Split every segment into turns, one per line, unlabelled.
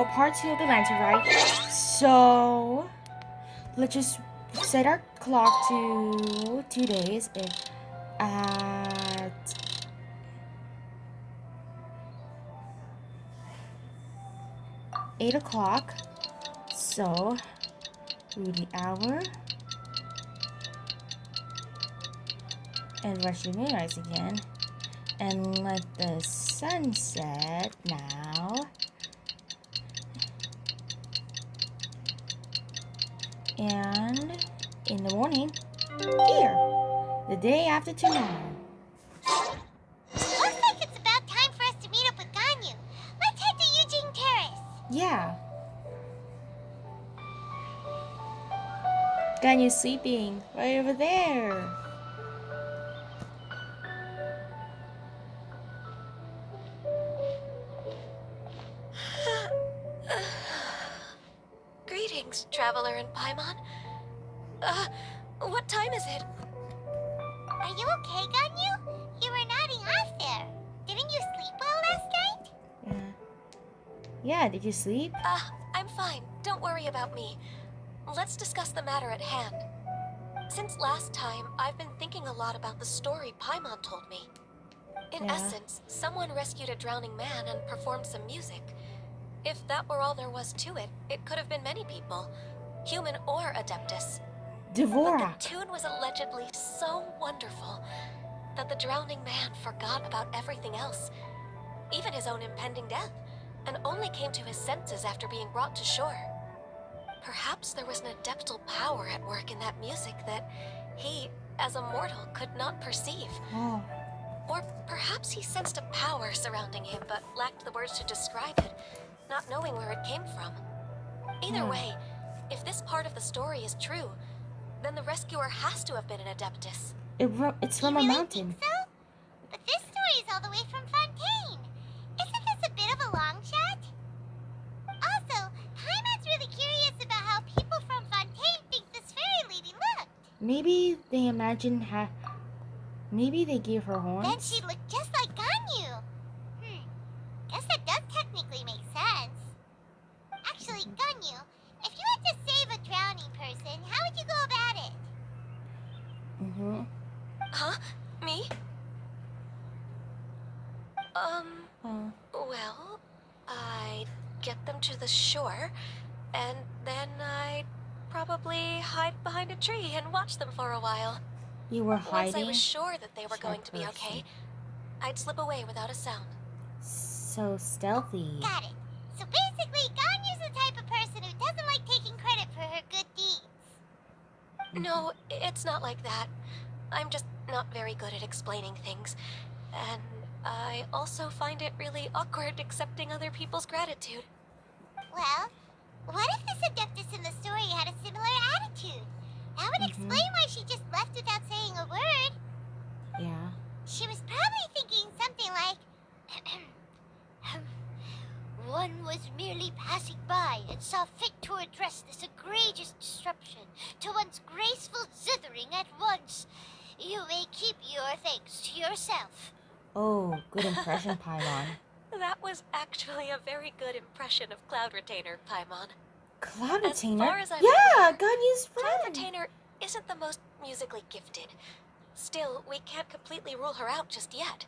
part 2 of the lantern, right? So let's just set our clock to 2 days at 8 o'clock. So do the hour and watch the moonrise again. And let the sun set now. And in the morning, here, the day after tomorrow.
Looks like it's about time for us to meet up with Ganyu. Let's head to Eugene Terrace.
Yeah. Ganyu's sleeping right over there.
Greetings, traveler in Paimon. What time is it?
Are you okay, Ganyu? You were nodding off there. Didn't you sleep well last night?
Yeah, did you sleep?
I'm fine. Don't worry about me. Let's discuss the matter at hand. Since last time, I've been thinking a lot about the story Paimon told me. In essence, someone rescued a drowning man and performed some music. If that were all there was to it, it could have been many people, human or Adeptus.
Dvorak.
But the tune was allegedly so wonderful that the drowning man forgot about everything else, even his own impending death, and only came to his senses after being brought to shore. Perhaps there was an adeptal power at work in that music that he, as a mortal, could not perceive.
Oh.
Or perhaps he sensed a power surrounding him but lacked the words to describe it, not knowing where it came from. Either way, if this part of the story is true, then the rescuer has to have been an Adeptus.
It's from
you
a
really
mountain.
Think so? But this story is all the way from Fontaine. Isn't this a bit of a long shot? Also, Paimon's really curious about how people from Fontaine think this fairy lady looked.
Maybe they imagined maybe they gave her horns.
Then she looked just like Ganyu. Guess that does technically make sense. Actually, Ganyu, if you had to save a drowning person, how would you go about it?
Huh? Me? Well, I'd get them to the shore, and then I'd probably hide behind a tree and watch them for a while.
You were hiding?
Once I was sure that they were going to be okay, I'd slip away without a sound.
So stealthy.
Got it. So basically, Ganyu's the type of person who doesn't like taking credit for her good deeds.
No, it's not like that. I'm just not very good at explaining things. And I also find it really awkward accepting other people's gratitude.
Well, what if this Adeptus in the story had a similar attitude? That would explain why she just left without saying a word.
Yeah.
She was probably thinking something like, one was merely passing by and saw fit to address this egregious disruption to one's graceful zithering at once. You may keep your thanks to yourself.
Oh, good impression, Paimon.
That was actually a very good impression of Cloud Retainer, Paimon.
Cloud Retainer?
As far as I'm
yeah,
aware,
Ganyu's friend.
Cloud Retainer isn't the most musically gifted. Still, we can't completely rule her out just yet.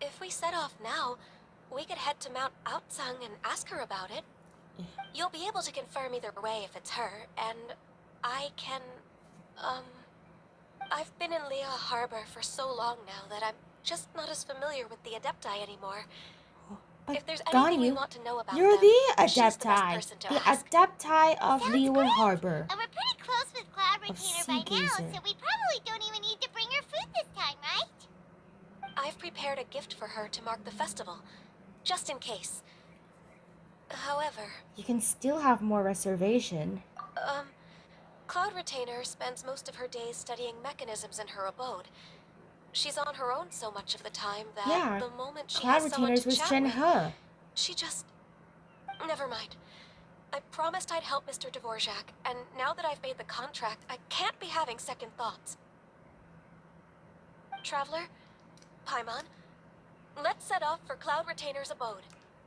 If we set off now, we could head to Mount Aotsang and ask her about it. You'll be able to confirm either way if it's her, and I can, I've been in Lea Harbor for so long now that I'm just not as familiar with the Adepti anymore.
But
if there's anything
Ganyu,
you want to know about
you're
them,
the
she's the best
Adepti.
person to
The
ask.
Adepti of
Sounds
Lea
great.
Harbor.
And we're pretty close with Cloud Retainer by now,
Seagazer.
so we probably don't even need to bring her food this time, right?
I've prepared a gift for her to mark the festival, just in case. However,
You can still have more reservation.
Cloud Retainer spends most of her days studying mechanisms in her abode. She's on her own so much of the time that the moment she
Cloud
has someone
Retainers
to
was
chat
Chen
with,
He.
she just... Never mind. I promised I'd help Mr. Dvorak, and now that I've made the contract, I can't be having second thoughts. Traveler, Paimon, let's set off for Cloud Retainer's abode.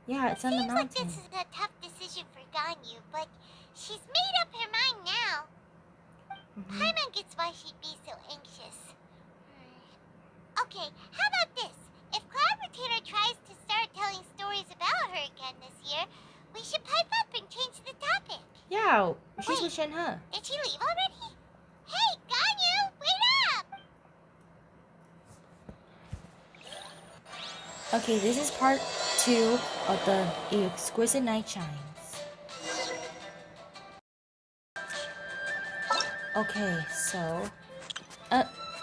Yeah, it's on the
Seems like
mountain.
this is a tough decision for Ganyu, but she's made up her mind now. Paimon gets why she'd be so anxious. Okay, how about this? If Cloud Retainer tries to start telling stories about her again this year, we should pipe up and change the topic.
Yeah, she's
Wait.
with Shenhe.
Did she leave already? Hey, Ganyu, wait up!
Okay, this is part 2 of the Exquisite Night Shines. Okay, so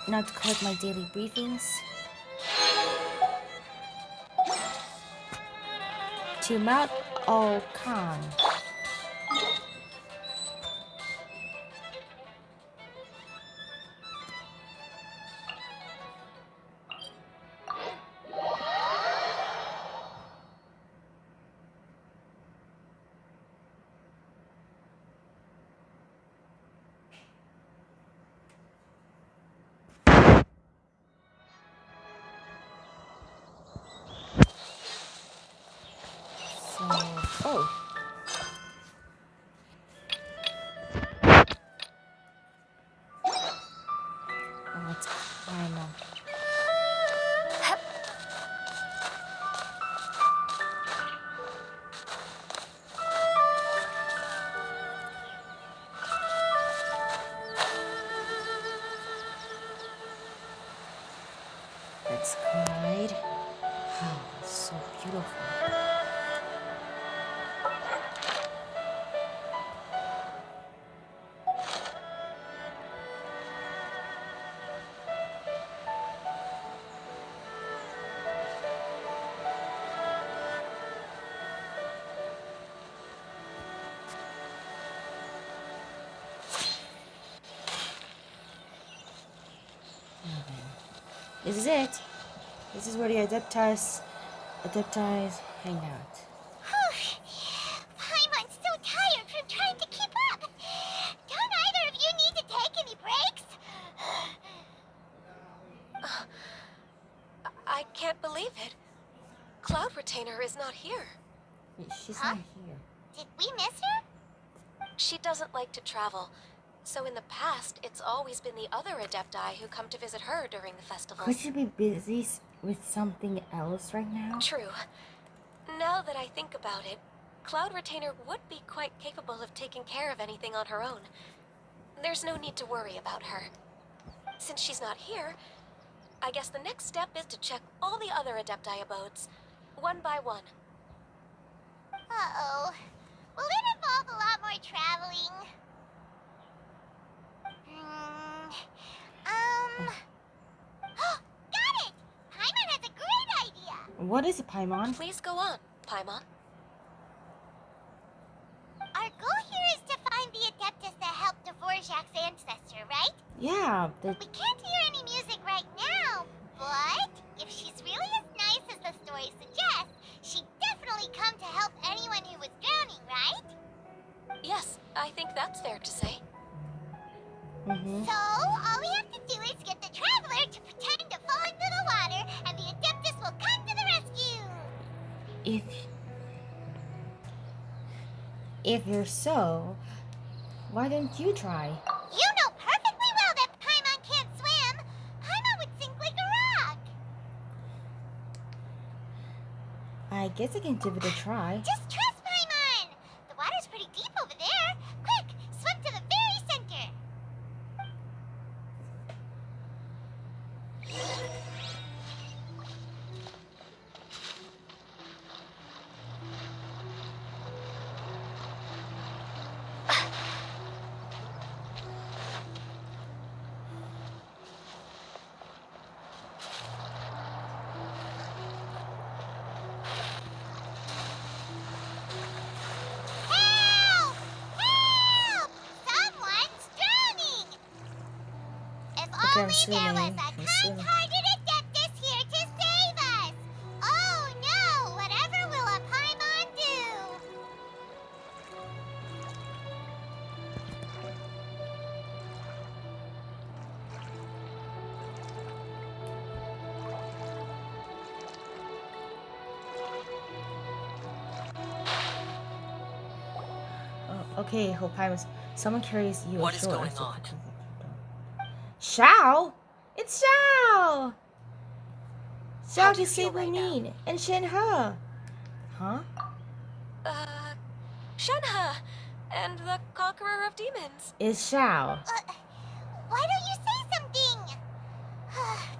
now to collect my daily briefings. To Mount Okan. So, oh. Oh, let's climb up. Let's glide. Oh, it's so beautiful. Now then, this is it. This is where the Adepti hang out.
Paimon's so tired from trying to keep up. Don't either of you need to take any breaks?
I can't believe it. Cloud Retainer is not here.
Wait, she's
Huh?
not here.
Did we miss her?
She doesn't like to travel. So in the past, it's always been the other Adepti who come to visit her during the festivals.
Could she be busy with something else right now?
True. Now that I think about it, Cloud Retainer would be quite capable of taking care of anything on her own. There's no need to worry about her. Since she's not here, I guess the next step is to check all the other Adepti abodes, one by one.
Uh-oh. Will it involve a lot more traveling? Got it! Paimon has a great idea!
What is it, Paimon?
Please go on, Paimon.
Our goal here is to find the Adeptus that helped Dvorak's ancestor, right?
Yeah,
We can't hear any music right now, but if she's really as nice as the story suggests, she'd definitely come to help anyone who was drowning, right?
Yes, I think that's fair to say.
So, all we have to do is get the traveler to pretend to fall into the water, and the Adeptus will come to the rescue!
If you're so, why don't you try?
You know perfectly well that Paimon can't swim! Paimon would sink like a rock!
I guess I can give it a try.
Just trust Paimon! The water's pretty deep over there. Quick, swim to the very center! Help! Help! Someone's drowning! If
Okay, I'm
only there was
swimming.
a
I'm swimming.
kind-hearted Adeptus here to save us! Oh no! Whatever will a Paimon do?
Okay, Hopimus. Someone carries you
What is
ashore.
going on?
Shao? It's Shao!
How
Shao
do you
can
feel
save
right now?
Mean and Shenhe. Huh?
Shenhe! And the Conqueror of Demons.
It's Shao.
Why don't you say something?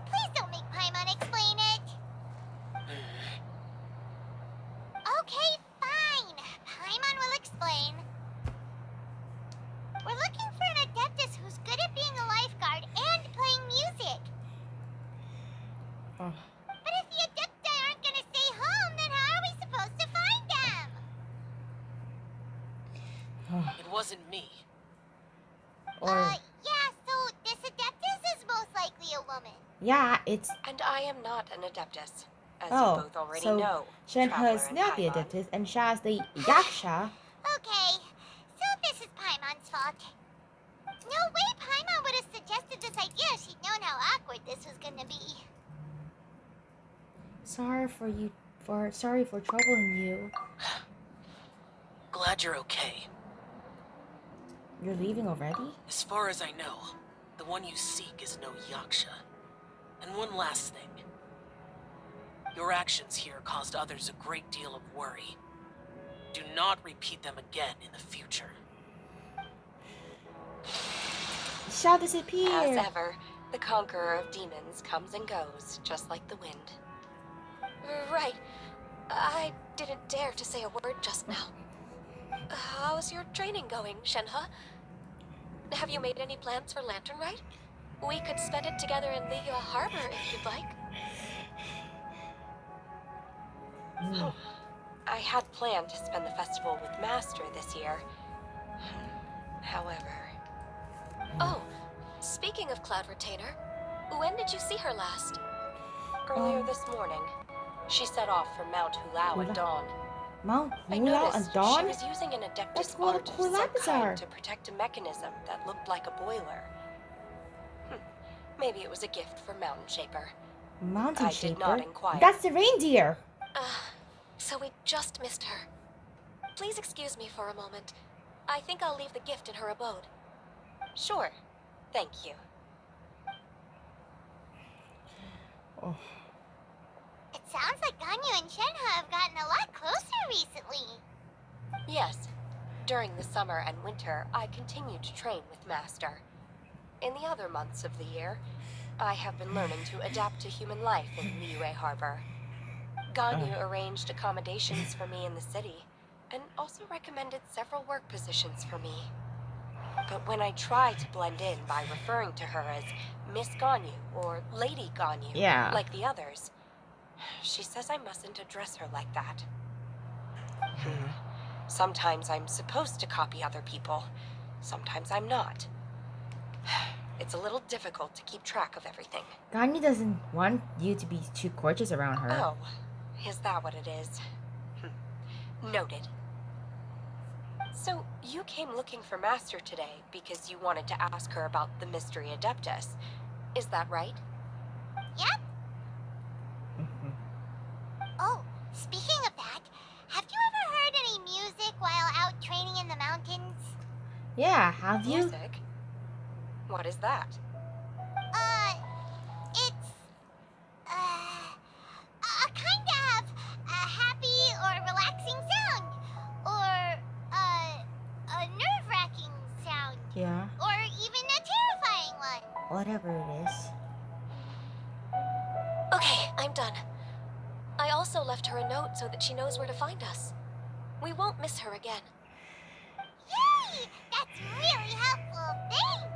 Please don't make Paimon explain it. Okay, fine. Paimon will explain. We're looking for an Adeptus who's good at being a lifeguard and playing music.
Oh.
But if the Adepti aren't gonna stay home, then how are we supposed to find them?
It wasn't me.
Or
Yeah, so this Adeptus is most likely a woman.
yeah, it's
And I am not an Adeptus, as you
oh.
both already
So
know.
Shenhe's
Traveler and
not the
Paimon.
Adeptus, and Sha's the Yaksha.
Okay, so this is Paimon's fault. No way Paimon would have suggested this idea if she'd known how awkward this was gonna be.
Sorry for troubling you.
Glad you're okay.
You're leaving already?
As far as I know, the one you seek is no Yaksha. And one last thing. Your actions here caused others a great deal of worry. Do not repeat them again in the future.
Shao disappeared.
As ever, the Conqueror of Demons comes and goes, just like the wind. Right. I didn't dare to say a word just now. How's your training going, Shenhe? Have you made any plans for Lantern Rite? We could spend it together in the harbor if you'd like. I had planned to spend the festival with Master this year. However... Oh, speaking of Cloud Retainer, when did you see her last? Earlier this morning. She set off for Mount Hulao at dawn.
Mount
I
Hulao
noticed
and Dawn?
she was using an
That's
Adeptus
what
art
a
of
cool
some
lapis
kind
are.
to protect a mechanism that looked like a boiler. Maybe it was a gift from Mountain Shaper.
Mountain
I
Shaper?
did not inquire.
That's the reindeer.
So we just missed her. Please excuse me for a moment. I think I'll leave the gift in her abode. Sure. Thank you.
Oh.
It sounds like Ganyu and Shenhe have gotten a lot closer recently.
Yes. During the summer and winter, I continue to train with Master. In the other months of the year, I have been learning to adapt to human life in Liyue Harbor. Ganyu arranged accommodations for me in the city, and also recommended several work positions for me. But when I try to blend in by referring to her as Miss Ganyu or Lady Ganyu,
Yeah.
like the others, she says I mustn't address her like that. Sometimes I'm supposed to copy other people, sometimes I'm not. It's a little difficult to keep track of everything.
Ganyu doesn't want you to be too gorgeous around her.
Oh, is that what it is? Noted. So, you came looking for Master today because you wanted to ask her about the Mystery Adeptus. Is that right?
Yep. Oh, speaking of that, have you ever heard any music while out training in the mountains?
Yeah, have you?
Music? What is that?
It's, a kind of a happy or relaxing sound. Or, a nerve-wracking sound.
Yeah,
Or even a terrifying one.
whatever it is.
Okay, I'm done. I also left her a note so that she knows where to find us. We won't miss her again.
Yay! That's really helpful. Thanks!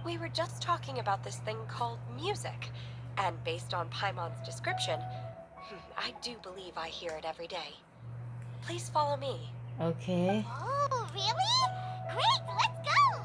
We were just talking about this thing called music, and based on Paimon's description, I do believe I hear it every day. Please follow me.
Okay.
Oh, really? Great, let's go!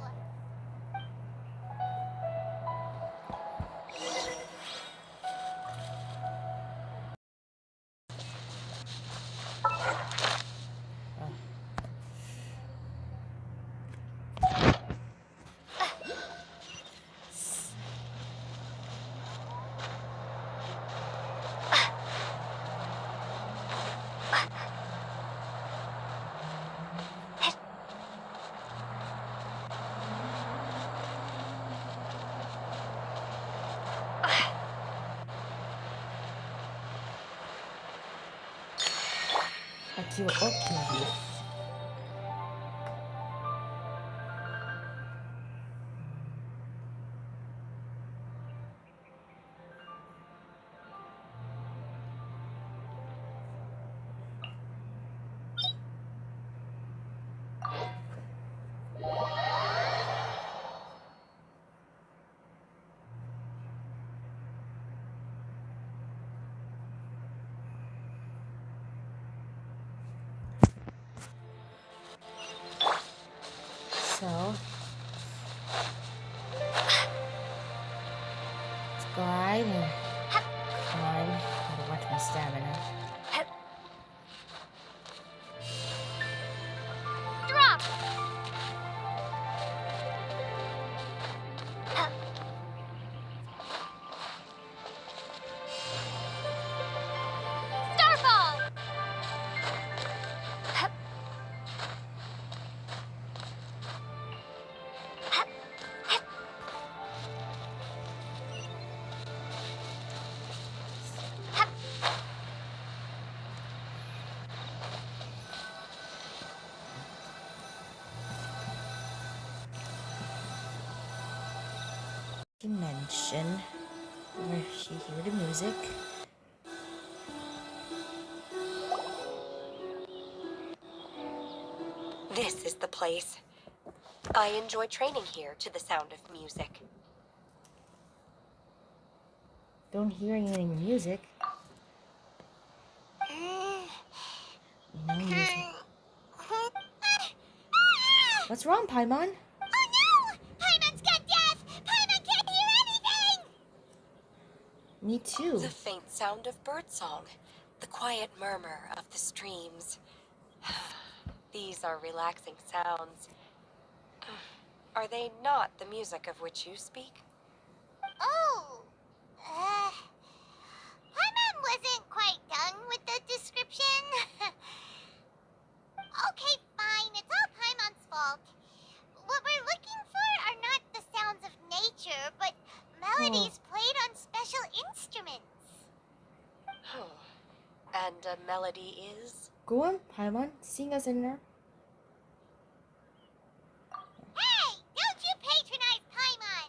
Your Oculus. So, let's glide and climb. Gotta watch my stamina.
Drop! Starfall!
Dimension. Where she hear the music.
This is the place. I enjoy training here to the sound of music.
Don't hear any music. No music. What's wrong, Paimon?
Oh no! Paimon's got deaf! Paimon can't hear anything!
Me too.
The faint sound of birdsong, the quiet murmur of the streams. These are relaxing sounds. Are they not the music of which you speak?
Oh, Paimon wasn't quite done with the description. Okay, fine, it's all Paimon's fault. What we're looking for are not the sounds of nature, but melodies played on special instruments.
Oh. And a melody is?
Go on, Paimon. Sing us in there.
Hey, don't you patronize Paimon!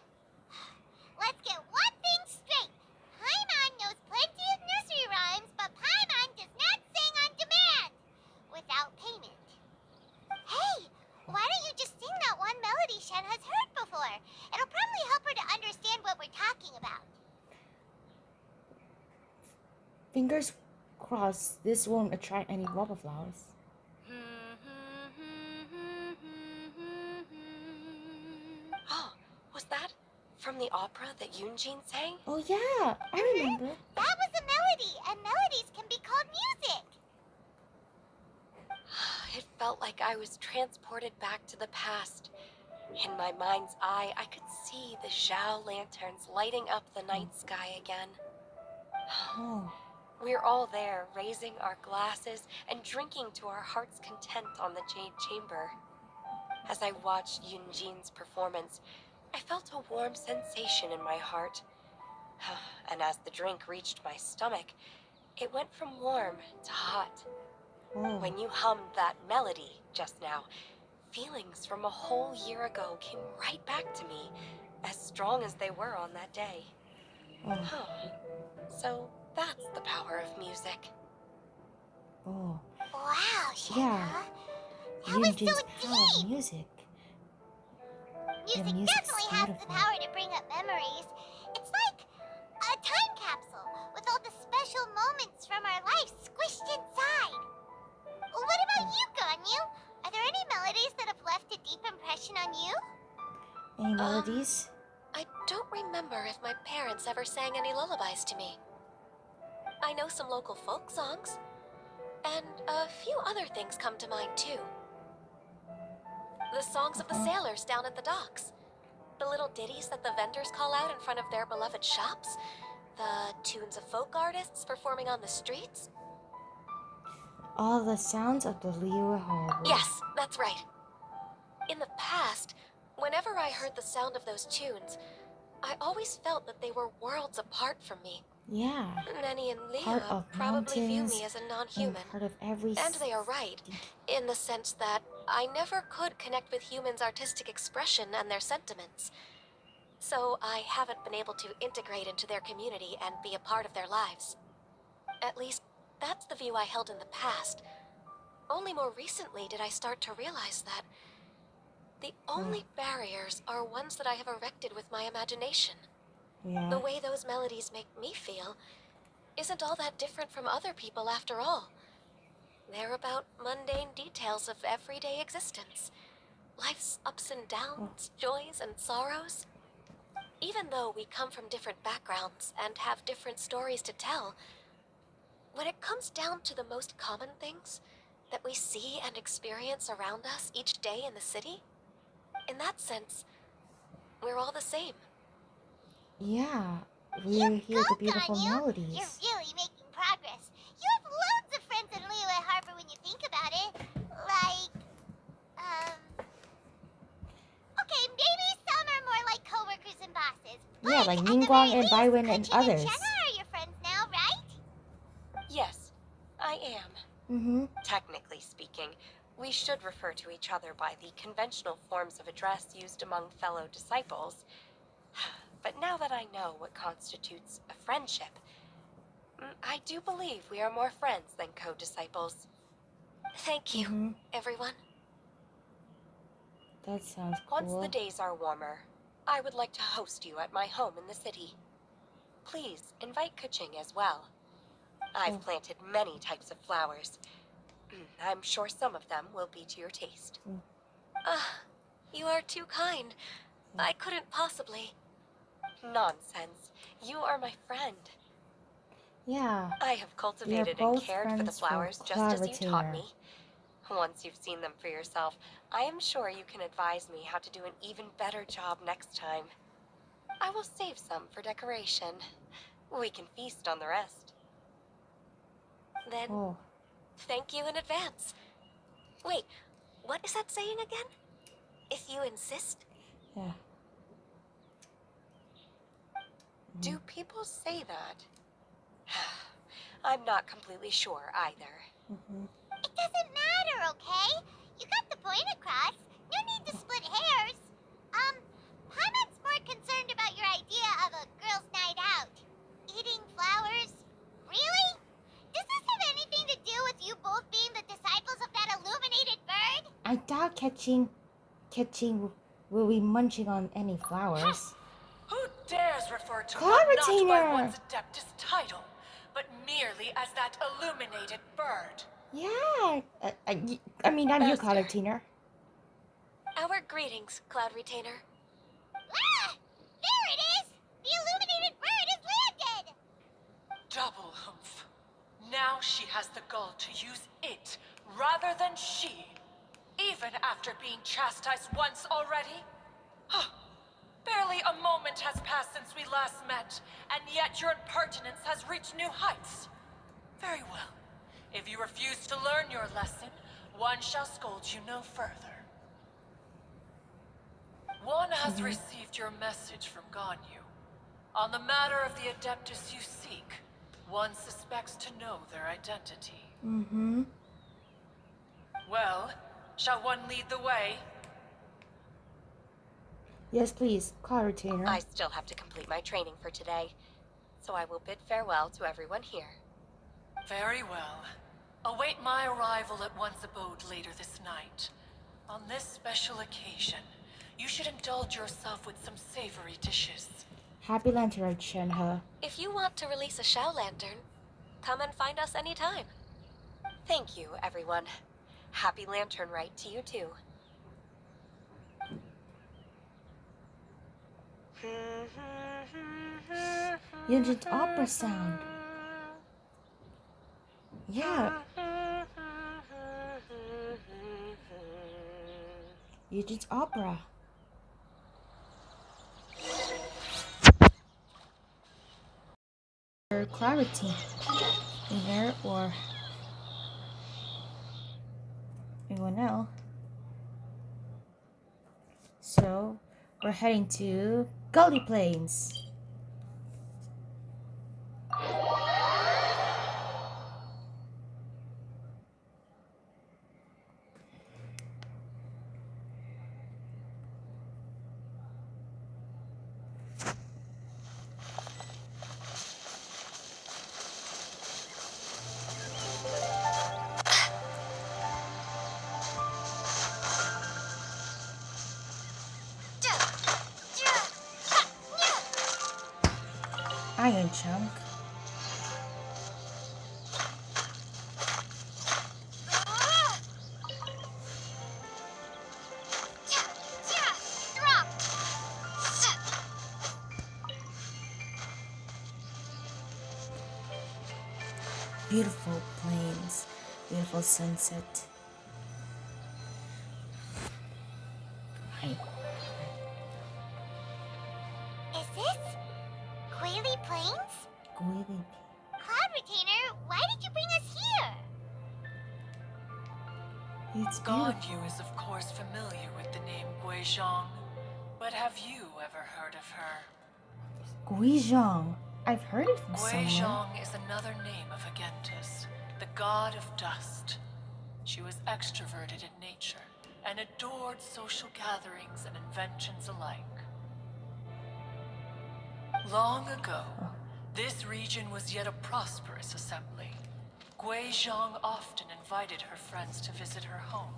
Let's get one thing straight. Paimon knows plenty of nursery rhymes, but Paimon does not sing on demand. Without payment. Hey, why don't you just sing that one melody Shen has heard before? It'll probably help her to understand what we're talking about.
Fingers crossed this won't attract any wildflowers.
Oh, was that from the opera that Yunjin sang?
Oh yeah, I remember.
That was a melody, and melodies can be called music.
It felt like I was transported back to the past. In my mind's eye, I could see the Zhao lanterns lighting up the night sky again.
Oh,
We're all there, raising our glasses and drinking to our heart's content on the Jade Chamber. As I watched Yunjin's performance, I felt a warm sensation in my heart. And as the drink reached my stomach, it went from warm to hot.
oh.
When you hummed that melody just now, feelings from a whole year ago came right back to me, as strong as they were on that day.
Oh,
So that's the power of music.
oh.
Wow, Shenna.
Yeah.
That was so
Yunjin's power
deep.
of music.
Music
music's
definitely has the
beautiful.
power to bring up memories. It's like a time capsule with all the special moments from our life squished inside. What about you, Ganyu? Are there any melodies that have left a deep impression on you?
Any melodies?
I don't remember if my parents ever sang any lullabies to me. I know some local folk songs, and a few other things come to mind too. The songs of the sailors down at the docks, the little ditties that the vendors call out in front of their beloved shops, the tunes of folk artists performing on the streets.
All the sounds of the Liyue Harbor.
Yes, that's right. In the past, whenever I heard the sound of those tunes, I always felt that they were worlds apart from me.
Yeah.
Nenny and
Part
Leah
of
probably view
mountains
me as a
and
non-human.
part of every
And they are right,
stinky.
in the sense that I never could connect with humans' artistic expression and their sentiments. So I haven't been able to integrate into their community and be a part of their lives. At least, that's the view I held in the past. Only more recently did I start to realize that the only barriers are ones that I have erected with my imagination.
Yeah.
The way those melodies make me feel isn't all that different from other people after all. They're about mundane details of everyday existence. Life's ups and downs, joys and sorrows. Even though we come from different backgrounds and have different stories to tell, when it comes down to the most common things that we see and experience around us each day in the city, in that sense, we're all the same.
Yeah.
You
We hear the
go,
beautiful
Ganyu! You're
melodies.
really making progress. You have loads of friends in Liyue Harbor when you think about it. Like, okay, maybe some are more like coworkers and bosses. But
Yeah, like
at the
Ningguang
very
and
least,
Baiwen and
Kuchin and
others.
Shenna are your friends now, right?
Yes, I am.
Mm-hmm.
Technically speaking, we should refer to each other by the conventional forms of address used among fellow disciples. But now that I know what constitutes a friendship, I do believe we are more friends than co-disciples.
Thank you,
Mm-hmm.
everyone.
That sounds
Once
cool.
the days are warmer, I would like to host you at my home in the city. Please invite Kuching as well. I've planted many types of flowers. I'm sure some of them will be to your taste.
You are too kind. I couldn't possibly.
Nonsense. You are my friend.
Yeah.
I have
We are
cultivated and
both
cared for the
friends for
flowers just as you taught
Claritator.
me. Once you've seen them for yourself, I am sure you can advise me how to do an even better job next time. I will save some for decoration. We can feast on the rest.
Then,
Oh,
thank you in advance. Wait, what is that saying again? If you insist?
yeah.
Do people say that? I'm not completely sure either.
Mm-hmm.
It doesn't matter, okay? You got the point across. No need to split hairs. Paimon's more concerned about your idea of a girls' night out. Eating flowers? Really? Does this have anything to do with you both being the disciples of that illuminated bird?
I doubt catching will be munching on any flowers.
Who dares refer to
Clara
one not by
Tainer!
one's Adeptus title, but merely as that illuminated bird?
Yeah. I mean, I'm you,
Esther.
Claritator.
Our greetings, Cloud Retainer.
Ah! There it is! The illuminated bird has landed!
Double humph. Now she has the gall to use it rather than she, even after being chastised once already. Barely a moment has passed since we last met, and yet your impertinence has reached new heights. Very well. If you refuse to learn your lesson, one shall scold you no further. One has received your message from Ganyu. On the matter of the Adeptus you seek, one suspects to know their identity.
Mm-hmm.
Well, shall one lead the way?
Yes, please, Claritator.
I still have to complete my training for today, so I will bid farewell to everyone here.
Very well. Await my arrival at one's abode later this night. On this special occasion, you should indulge yourself with some savory dishes.
Happy Lantern, Shenhe.
If you want to release a Shao Lantern, come and find us anytime.
Thank you, everyone. Happy Lantern Rite to you too.
Yunjin's opera sound. Yeah. Yunjin's opera. Or clarity in there, or anyone else. So we're heading to Gully Plains. iron chunk.
Drop!
Beautiful plains, beautiful sunset. Hi.
Is this Quaily Plains?
Guili.
Cloud Retainer, why did you bring us here?
It's
Gonyu
beautiful.
is of course familiar with the name Guizhong, but have you ever heard of her?
Guizhong. I've heard it from somewhere.
Guizhong is another name of Agentis, the god of dust. She was extroverted in nature and adored social gatherings and inventions alike. Long ago, this region was yet a prosperous assembly. Guizhong often invited her friends to visit her home,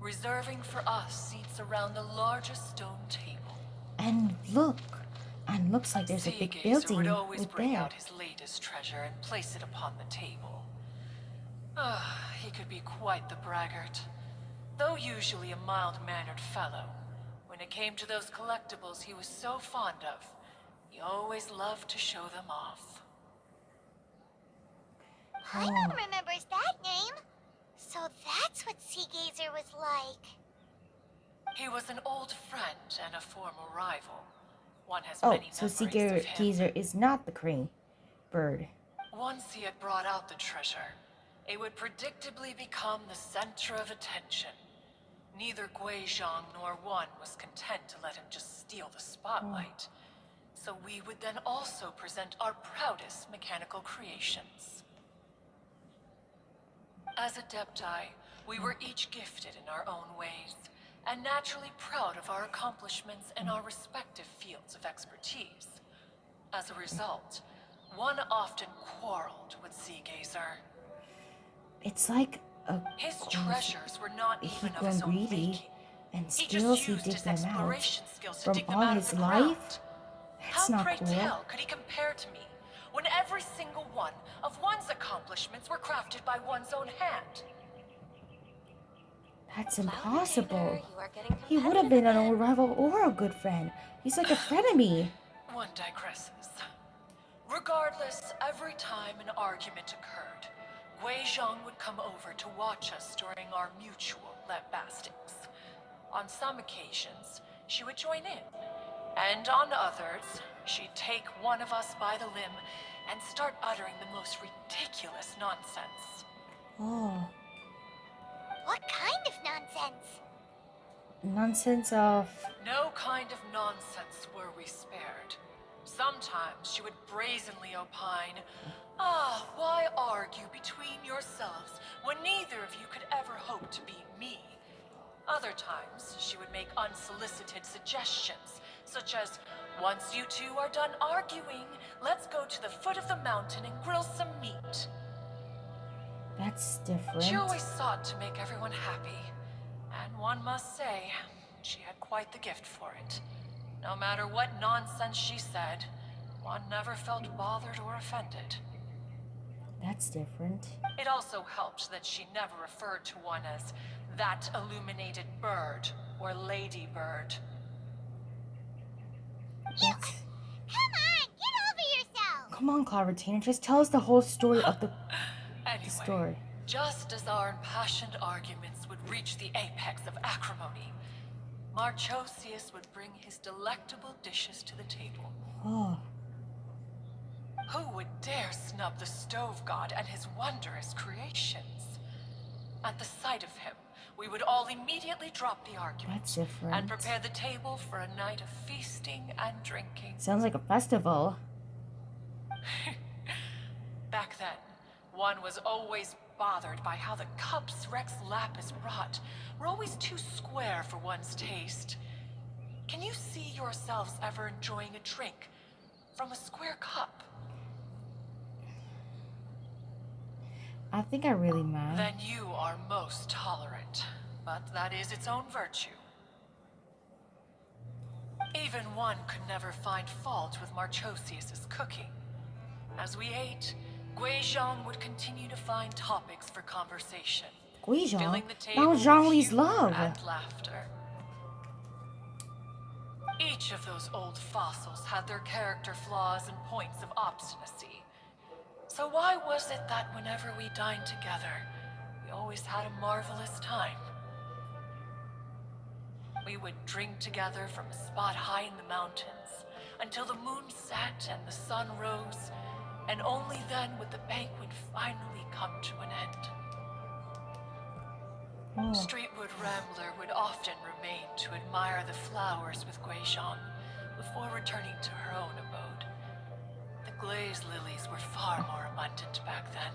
reserving for us seats around the largest stone table.
And looks like there's a big
Seagazer
building
would always
with
bring
there.
out his latest treasure and place it upon the table. He could be quite the braggart. Though usually a mild-mannered fellow, when it came to those collectibles he was so fond of, he always loved to show them off.
Paimon remembers that name. So that's what Seagazer was like.
He was an old friend and a former rival. One has
Oh,
many
so
memories of him.
Seagazer is not the crane bird.
Once he had brought out the treasure, it would predictably become the center of attention. Neither Guizhong nor one was content to let him just steal the spotlight. So we would then also present our proudest mechanical creations. As Adepti, we were each gifted in our own ways, and naturally proud of our accomplishments in our respective fields of expertise. As a result, one often quarreled with Seagazer.
It's like
His treasures were not
he
even of
grown
his own
greedy,
making.
and
He
skills
just
he
used
dig
his
them out
exploration skills to
from
dig them
all
out
his
of the
life.
ground.
That's
How,
not
pray
cool.
tell, could he compare to me, when every single one of one's accomplishments were crafted by one's own hand?
That's
Cloud
impossible.
Retainer, you are getting
He would have been an
competitive
old rival or a good friend. He's like a frenemy.
One digresses. Regardless, every time an argument occurred, Guizhong would come over to watch us during our mutual lambastings. On some occasions, she would join in, and on others, she'd take one of us by the limb and start uttering the most ridiculous nonsense.
Oh,
What kind of nonsense?
nonsense of...
No kind of nonsense were we spared. Sometimes she would brazenly opine, why argue between yourselves when neither of you could ever hope to beat me? Other times, she would make unsolicited suggestions, such as, once you two are done arguing, let's go to the foot of the mountain and grill some meat.
That's different.
She always sought to make everyone happy, and one must say, she had quite the gift for it. No matter what nonsense she said, one never felt bothered or offended.
That's different.
It also helped that she never referred to one as that illuminated bird or lady bird.
That's...
Come on, get over yourself!
Come on, Cloud Retainer, just tell us the whole story of the
Anyway,
story.
just as our impassioned arguments would reach the apex of acrimony, Marchosius would bring his delectable dishes to the table.
Oh,
Who would dare snub the stove god and his wondrous creations? At the sight of him, we would all immediately drop the argument
that's different.
and prepare the table for a night of feasting and drinking.
Sounds like a festival.
Back then, one was always bothered by how the cups Rex Lapis brought were always too square for one's taste. Can you see yourselves ever enjoying a drink from a square cup?
I think I really might.
Then you are most tolerant, but that is its own virtue. Even one could never find fault with Marchosius's cooking. As we ate, Guizhong would continue to find topics for conversation,
Guizhong?
filling the
That
table
was
with
Zhongli's
humor
love.
and laughter. Each of those old fossils had their character flaws and points of obstinacy. So why was it that whenever we dined together, we always had a marvelous time? We would drink together from a spot high in the mountains until the moon set and the sun rose, and only then would the banquet finally come to an end.
Oh.
Streetwood Rambler would often remain to admire the flowers with Guizhong before returning to her own abode. The glaze lilies were far more abundant back then.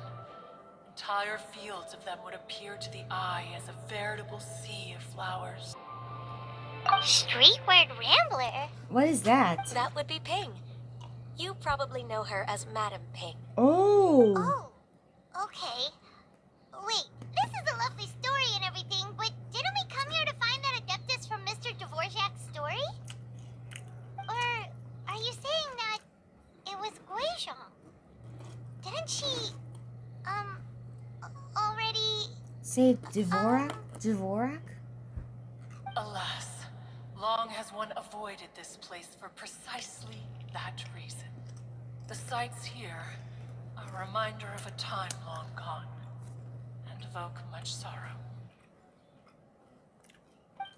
Entire fields of them would appear to the eye as a veritable sea of flowers.
Streetward Rambler?
What is that?
That would be Ping. You probably know her as Madam Ping.
Oh.
Oh, okay. Wait, this is a lovely story and everything, but didn't we come here to find that Adeptus from Mr. Dvorak's story? Or are you saying that it was Guizhong? Didn't she, already...
Say Dvorak? Dvorak?
Alas, long has one avoided this place for precisely that reason. The sights here, a reminder of a time long gone, and evoke much sorrow.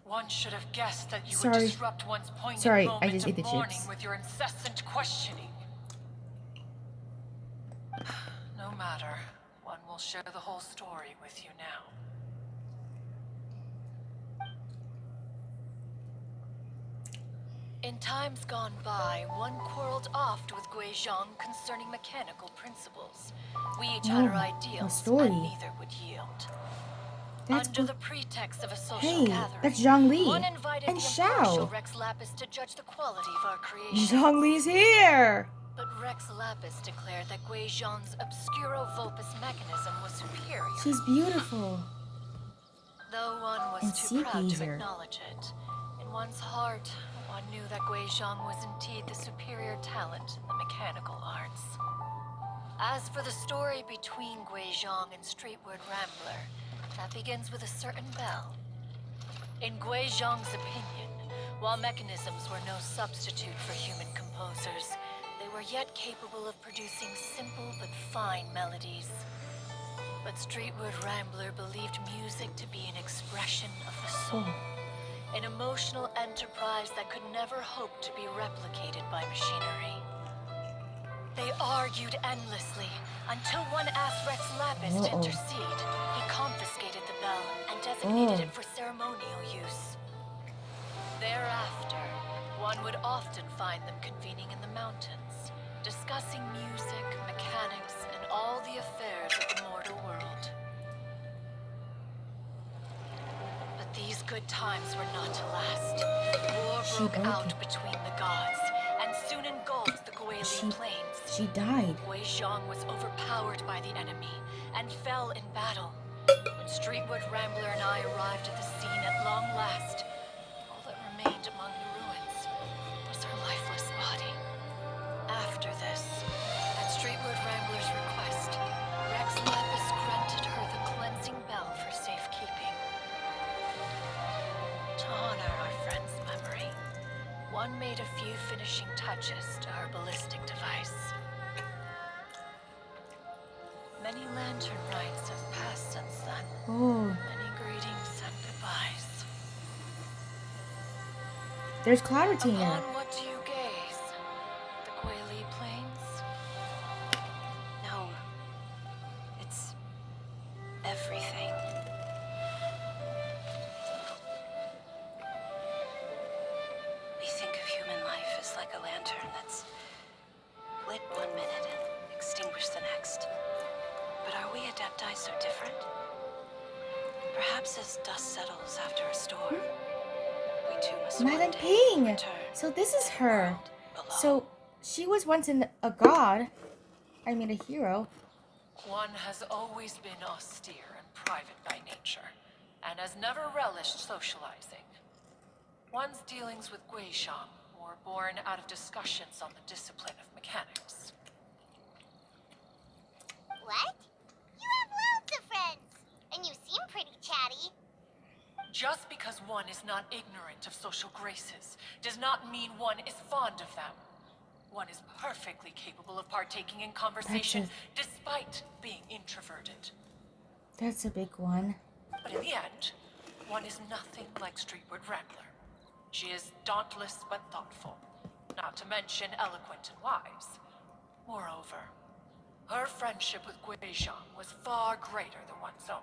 One should have guessed that you would
Sorry.
disrupt one's poignant
Sorry, I
moment
just
of
ate the
mourning
chips.
with your incessant questioning. No matter, one will share the whole story with you now. In times gone by, one quarreled oft with Guizhong concerning mechanical principles. We each had our ideals,
story.
and neither would yield.
That's
Under
Gu-
the pretext of a social
Hey,
gathering,
that's Zhongli.
one invited
And
the
Xiao.
impartial Rex Lapis to judge the quality of our creation.
Zhongli's here.
But Rex Lapis declared that Guizhong's Obscuro Vopus mechanism was superior.
She's beautiful.
Though one was
And
too proud to
Seapeaser.
acknowledge it, in one's heart, one knew that Guizhong was indeed the superior talent in the mechanical arts. As for the story between Guizhong and Streetward Rambler, that begins with a certain bell. In Guizhong's opinion, while mechanisms were no substitute for human composers, they were yet capable of producing simple but fine melodies. But Streetward Rambler believed music to be an expression of the soul. An emotional enterprise that could never hope to be replicated by machinery. They argued endlessly until one asked Rex Lapis to intercede. He confiscated the bell and designated it for ceremonial use. Thereafter, one would often find them convening in the mountains, discussing music, mechanics, and all the affairs of the mortal world. But these good times were not to last. War broke out between the gods, and soon engulfed the Guili plains.
She died.
Guizhong was overpowered by the enemy, and fell in battle. When Streetwood Rambler and I arrived at the scene at long last, all that remained among the ruins was her lifeless body. After this, at Streetwood Rambler's request, Rex Lapis granted her the cleansing bell for safekeeping. To honor our friend's memory, one made a few finishing touches to her ballistic device. Many lantern rites have passed since then.
Oh,
Many greetings and goodbyes.
there's clarity
Upon
here.
what do you gaze? The Guili Plains?
No. It's everything. We think of human life as like a lantern that's lit one minute and extinguished the next. But are we Adepti so different? Perhaps as dust settles after a storm, we too must one
Madam
day
Ping.
return
So this is
to the
her.
world below.
So she was once a god. I mean a hero.
One has always been austere and private by nature, and has never relished socializing. One's dealings with Guizhong were born out of discussions on the discipline of mechanics.
What? You have loads of friends, and you seem pretty chatty.
Just because one is not ignorant of social graces does not mean one is fond of them. One is perfectly capable of partaking in conversation despite being introverted.
That's a big one.
But in the end, one is nothing like Streetward Rambler. She is dauntless but thoughtful, not to mention eloquent and wise. Moreover, her friendship with Guizhong was far greater than one's own.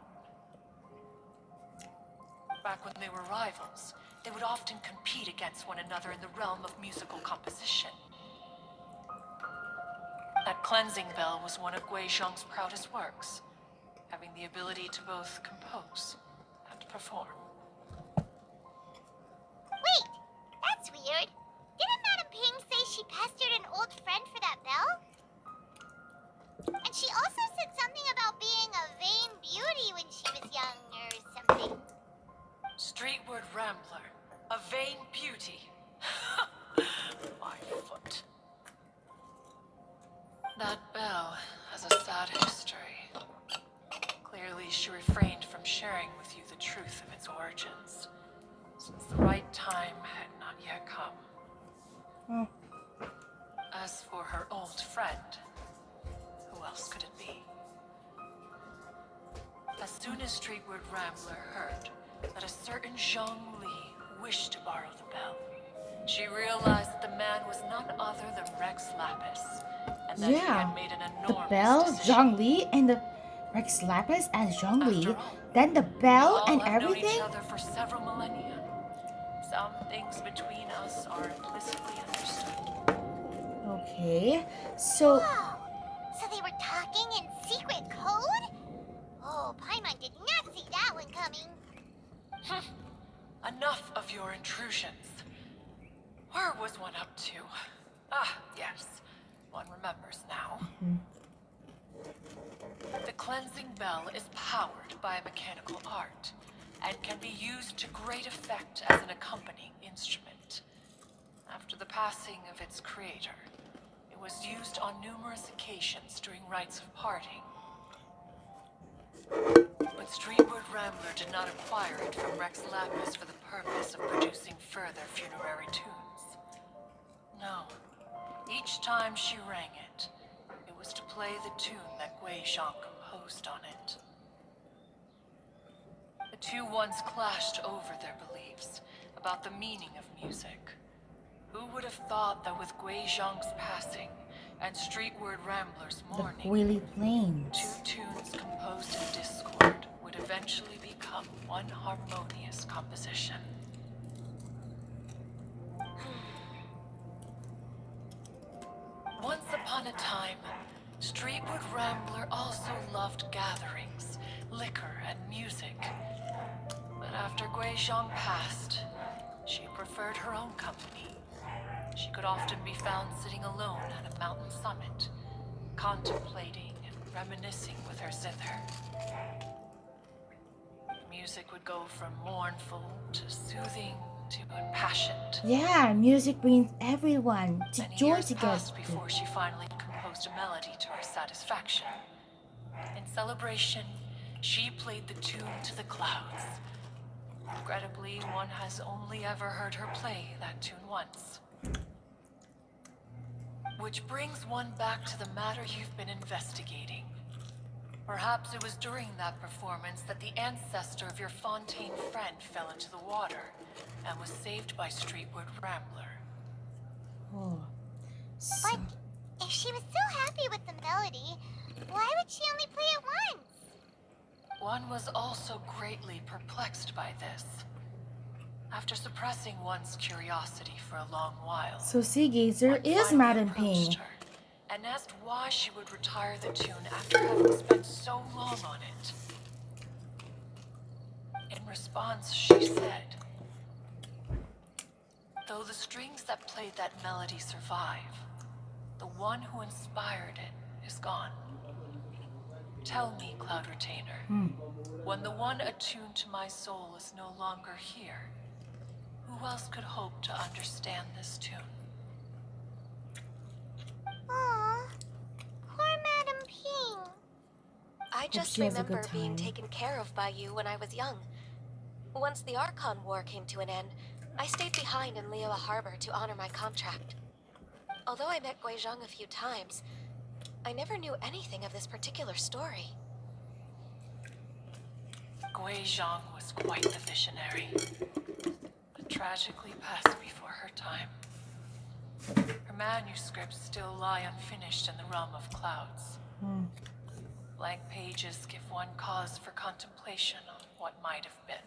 Back when they were rivals, they would often compete against one another in the realm of musical composition. That cleansing bell was one of Guizhong's proudest works, having the ability to both compose and perform.
Wait, that's weird. Didn't Madame Ping say she pestered an old friend for that bell? And she also said something about being a vain beauty when she was young or something.
Streetward Rambler, a vain beauty. My foot. That bell has a sad history. Clearly, she refrained from sharing with you the truth of its origins, since the right time had not yet come.
Oh.
As for her old friend, who else could it be? As soon as Streetward Rambler heard that a certain Zhang Li wished to borrow the bell, she realized that the man was none other than Rex Lapis, and that he had made an
The
enormous
bell,
decision.
Zhang Li, and the Rex Lapis and Zhang Li.
After all,
Then the
we
bell
all
and
have known each
everything?
other for several millennia. Some things between us are implicitly understood.
Okay. So,
Whoa! So they were talking in secret code? Oh, Paimon did not see that one coming.
Enough of your intrusions. Where was one up to? Ah, yes. One remembers now. The cleansing bell is powered by a mechanical art, and can be used to great effect as an accompanying instrument. After the passing of its creator, it was used on numerous occasions during rites of parting. But Streetward Rambler did not acquire it from Rex Lapis for the purpose of producing further funerary tunes. No. Each time she rang it, it was to play the tune that Guizhong composed on it. The two once clashed over their beliefs about the meaning of music. Who would have thought that with Guizhong's passing and Streetward Rambler's
the
mourning,
Guili Plains.
two tunes composed in discord would eventually become one harmonious composition. Once upon a time, Streetwood Rambler also loved gatherings, liquor, and music. But after Guizhong passed, she preferred her own company. She could often be found sitting alone at a mountain summit, contemplating and reminiscing with her zither. Music would go from mournful to soothing to impassioned.
Yeah, music brings everyone to
Many
join
years
together.
passed before she finally composed a melody to her satisfaction. In celebration, she played the tune to the clouds. Regrettably, one has only ever heard her play that tune once. Which brings one back to the matter you've been investigating. Perhaps it was during that performance that the ancestor of your Fontaine friend fell into the water and was saved by Streetward Rambler.
Oh. So,
But if she was so happy with the melody, why would she only play it once?
One was also greatly perplexed by this. After suppressing one's curiosity for a long while,
so Sea Gazer
one
is
finally
Madame
approached
Ping.
her and asked why she would retire the tune after having spent so long on it. In response, she said, "Though the strings that played that melody survive, the one who inspired it is gone. Tell me, Cloud Retainer, when the one attuned to my soul is no longer here, who else could hope to understand this tune?"
Aw, poor Madame Ping.
I
Hope
just
she has a good
remember being
time.
taken care of by you when I was young. Once the Archon War came to an end, I stayed behind in Liyue Harbor to honor my contract. Although I met Guizhong a few times, I never knew anything of this particular story.
Guizhong was quite the visionary, but tragically passed before her time. Her manuscripts still lie unfinished in the realm of clouds. Blank pages give one cause for contemplation on what might have been.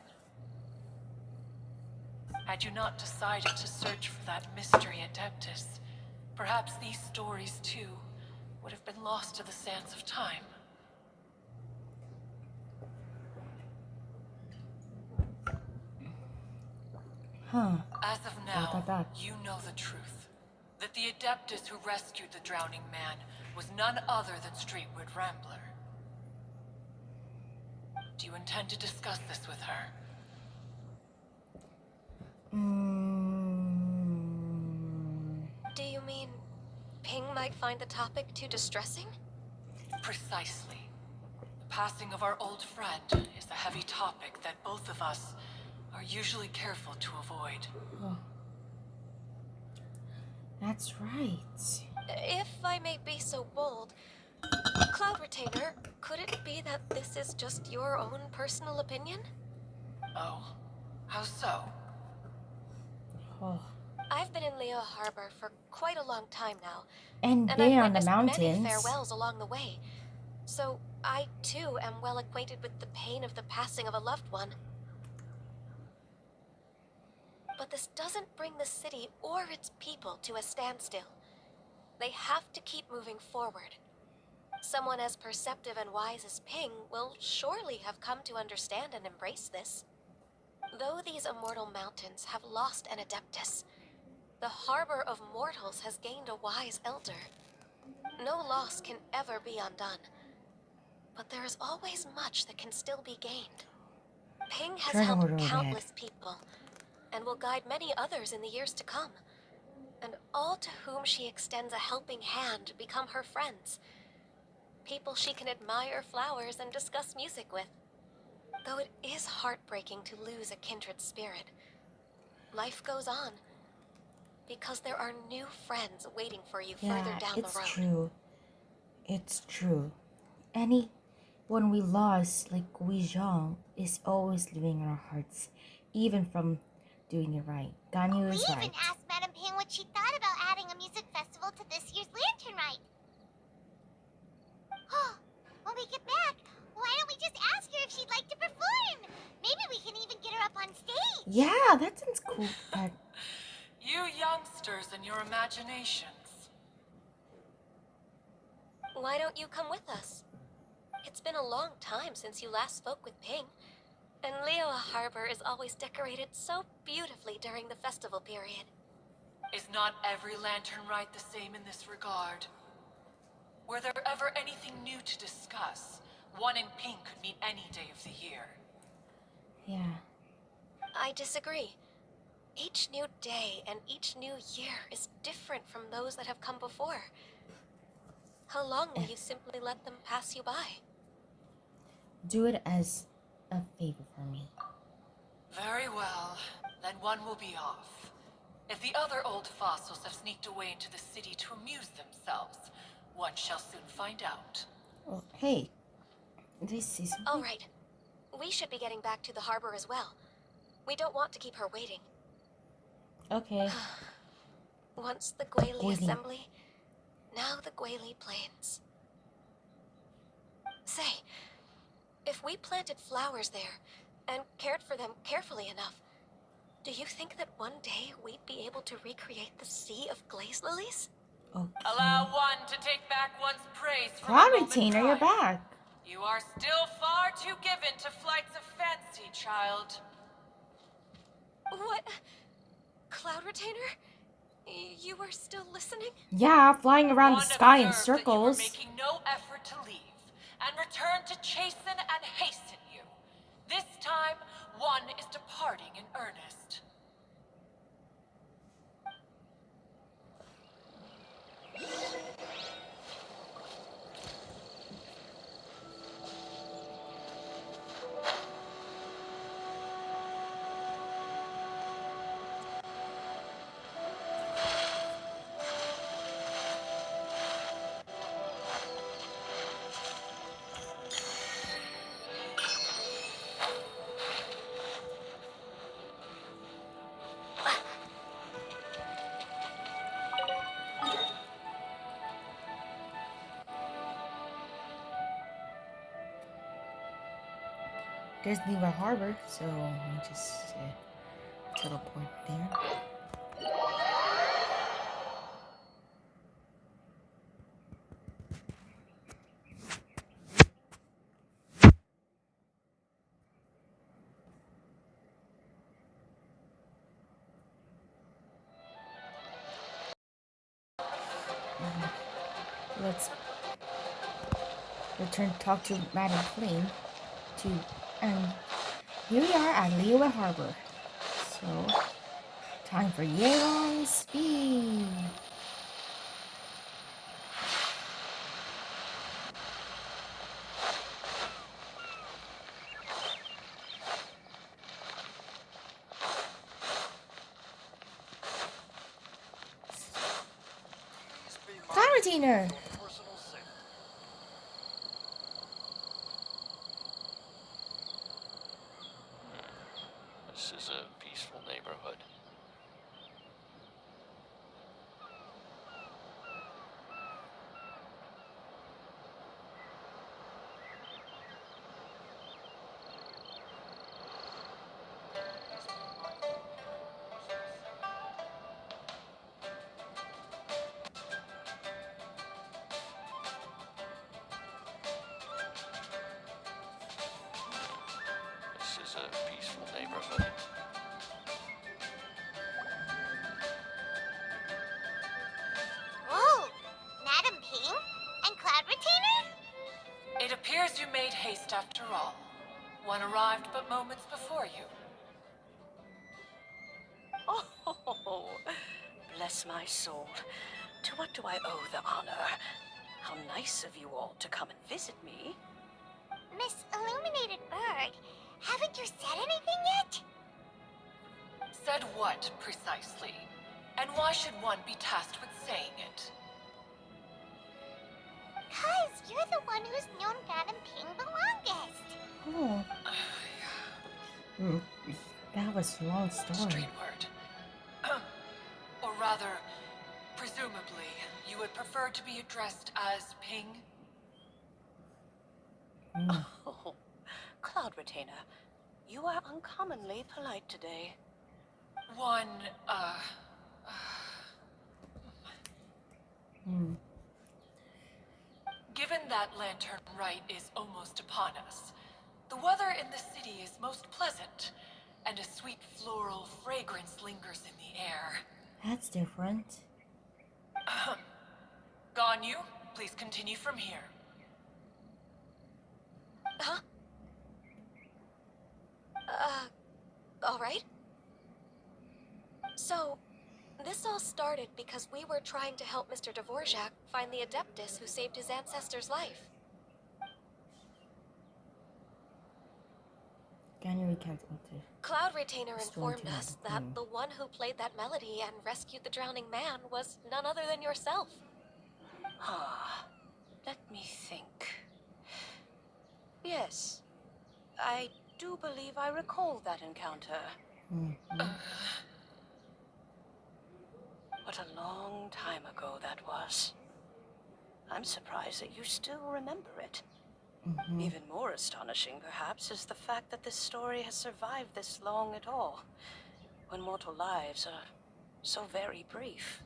Had you not decided to search for that mystery Adeptus, perhaps these stories too would have been lost to the sands of time.
Huh.
As of now,
Dot.
you know the truth. That the Adeptus who rescued the drowning man was none other than Streetward Rambler. Do you intend to discuss this with her?
Do you mean Ping might find the topic too distressing?
Precisely. The passing of our old friend is a heavy topic that both of us are usually careful to avoid.
Oh. That's right.
If I may be so bold, Cloud Retainer, could it be that this is just your own personal opinion?
Oh, how so?
Oh.
I've been in Liyue Harbor for quite a long time now,
And
and
there
I've
on the
witnessed many
mountains.
farewells along the way. So I too am well acquainted with the pain of the passing of a loved one. But this doesn't bring the city or its people to a standstill. They have to keep moving forward. Someone as perceptive and wise as Ping will surely have come to understand and embrace this. Though these immortal mountains have lost an Adeptus, the harbor of mortals has gained a wise elder. No loss can ever be undone, but there is always much that can still be gained. Ping has
Try to
helped
order that.
countless people, and will guide many others in the years to come. And all to whom she extends a helping hand become her friends. People she can admire flowers and discuss music with. Though it is heartbreaking to lose a kindred spirit, life goes on. Because there are new friends waiting for you further down the road.
It's true. It's true. Anyone we lost, like Guizhong, is always living in our hearts, even from doing it right. Ganyu
We
is
even
right.
asked Madame Ping what she thought about adding a music festival to this year's Lantern Rite. Oh, when we get back, why don't we just ask her if she'd like to perform? Maybe we can even get her up on stage.
Yeah, that sounds cool. But
You youngsters and your imaginations.
Why don't you come with us? It's been a long time since you last spoke with Ping, and Liyue Harbor is always decorated so beautifully during the festival period.
Is not every lantern rite the same in this regard? Were there ever anything new to discuss? One in pink could mean any day of the year.
yeah.
I disagree. Each new day and each new year is different from those that have come before. How long will you simply let them pass you by?
Do it as a favor for me.
Very well. Then one will be off. If the other old fossils have sneaked away into the city to amuse themselves, one shall soon find out.
Oh, hey. This is...
All right. We should be getting back to the harbor as well. We don't want to keep her waiting.
Okay.
Once the Guili
Guili.
Assembly, now the Guili Plains. Say, if we planted flowers there and cared for them carefully enough, do you think that one day we'd be able to recreate the sea of glaze lilies?
Okay.
Allow one to take back one's praise from
Cloud
a moment's
Retainer, you're
pride.
back.
You are still far too given to flights of fancy, child.
What? Cloud Retainer? You were still listening?
Yeah, flying around the
One
sky in
observed that you were
circles.
making no effort to leave, and returned to chasten and hasten you. This time, one is departing in earnest.
There's Leeward Harbor, so let me just teleport there. Let's return to talk to Madam Plain. And here we are at Leeward Harbor. So, time for Yeon's speed. Cloud retainer.
This is a peaceful neighborhood. This is a peaceful neighborhood.
Whoa! Madam Ping? And Cloud Retainer?
It appears you made haste after all. One arrived but moments before you.
Oh, bless my soul. To what do I owe the honor? How nice of you all to come and visit me.
Miss Illuminated Bird, haven't you said anything yet?
Said what, precisely? And why should one be tasked with saying it?
'Cause you're the one who's known Madam Ping the longest.
Oh. That was a long story.
Straight word. Or rather, presumably, you would prefer to be addressed as Ping?
Oh, Cloud Retainer, you are uncommonly polite today.
One, Given that Lantern Rite is almost upon us, the weather in the city is most pleasant, and a sweet floral fragrance lingers in the air.
That's different.
Ganyu, please continue from here.
Huh? All right. So, this all started because we were trying to help Mr. Dvorak find the Adeptus who saved his ancestor's life.
Can you recount what the
Cloud Retainer
Story
informed
to
us
the
that
Queen.
the one who played that melody and rescued the drowning man was none other than yourself.
Ah, let me think. Yes, I do believe I recall that encounter. What a long time ago that was. I'm surprised that you still remember it. Even more astonishing, perhaps, is the fact that this story has survived this long at all, when mortal lives are so very brief.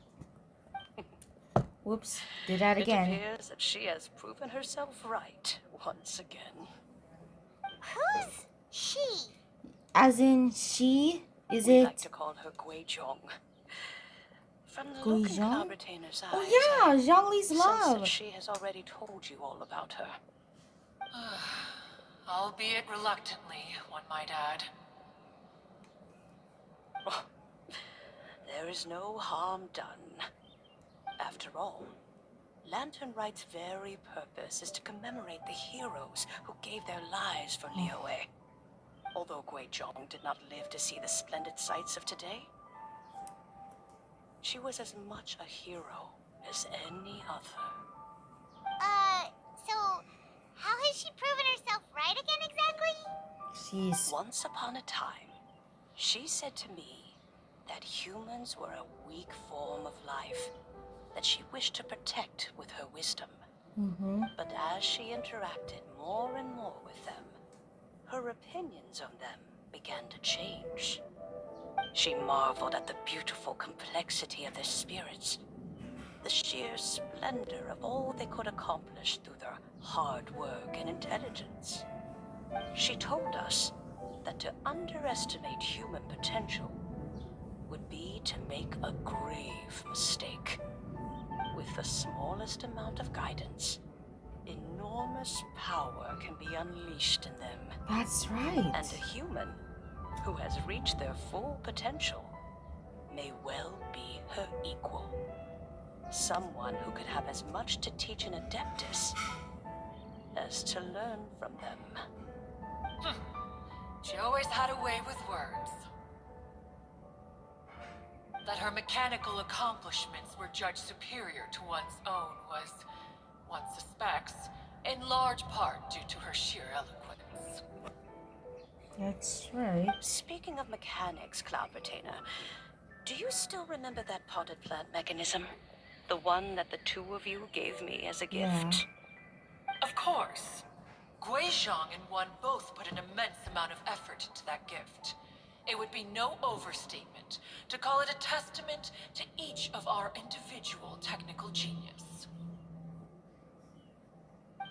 Whoops, did that again.
It appears that she has proven herself right once again.
Who's she?
As in she? Is
We
it?
like to call her Guizhong. From the look in
Guizhong?
Cloud Retainer's eyes,
Oh yeah, Zhongli's
I sense that
love.
she has already told you all about her.
Albeit reluctantly, one might add.
There is no harm done. After all, Lantern Rite's very purpose is to commemorate the heroes who gave their lives for Liyue. Although Guizhong did not live to see the splendid sights of today, she was as much a hero as any other.
So, how has she proven herself right again exactly?
She's
Once upon a time, she said to me that humans were a weak form of life that she wished to protect with her wisdom. But as she interacted more and more with them, her opinions on them began to change. She marveled at the beautiful complexity of their spirits, the sheer splendor of all they could accomplish through their hard work and intelligence. She told us that to underestimate human potential would be to make a grave mistake. With the smallest amount of guidance, enormous power can be unleashed in them.
That's right.
And a human who has reached their full potential may well be her equal. Someone who could have as much to teach an adeptus as to learn from them.
She always had a way with words. That her mechanical accomplishments were judged superior to one's own was, one suspects, in large part due to her sheer eloquence.
That's right.
Speaking of mechanics, Cloud Retainer, do you still remember that potted plant mechanism? The one that the two of you gave me as a gift?
Of course. Guizhong and one both put an immense amount of effort into that gift. It would be no overstatement to call it a testament to each of our individual technical genius.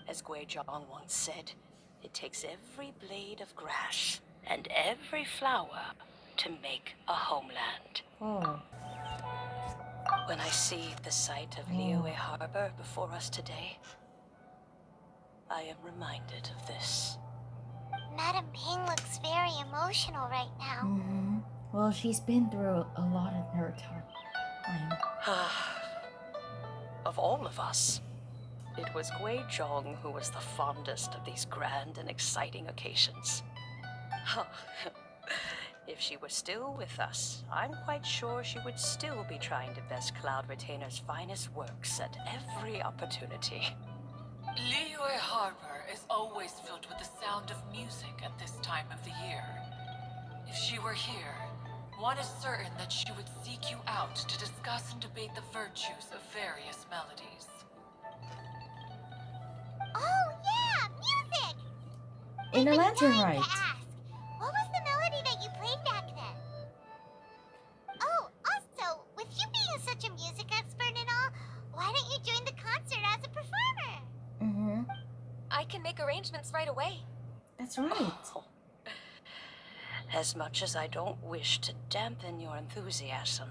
As Guizhong once said, it takes every blade of grass and every flower to make a homeland.
Oh.
When I see the sight of Liyue Harbor before us today, I am reminded of this.
Madam Ping looks very emotional right now.
Well, she's been through a lot in her time.
Of all of us, it was Guizhong who was the fondest of these grand and exciting occasions. If she were still with us, I'm quite sure she would still be trying to best Cloud Retainer's finest works at every opportunity.
Liyue Harbor is always filled with the sound of music at this time of the year. If she were here, one is certain that she would seek you out to discuss and debate the virtues of various melodies.
Oh yeah, music!
In a lantern
Dying
rite.
to ask, what was the melody that you played back then? Oh, also, with you being such a music expert and all, why don't you join the concert as a performer?
I can make arrangements right away.
That's right.
Oh. As much as I don't wish to dampen your enthusiasm,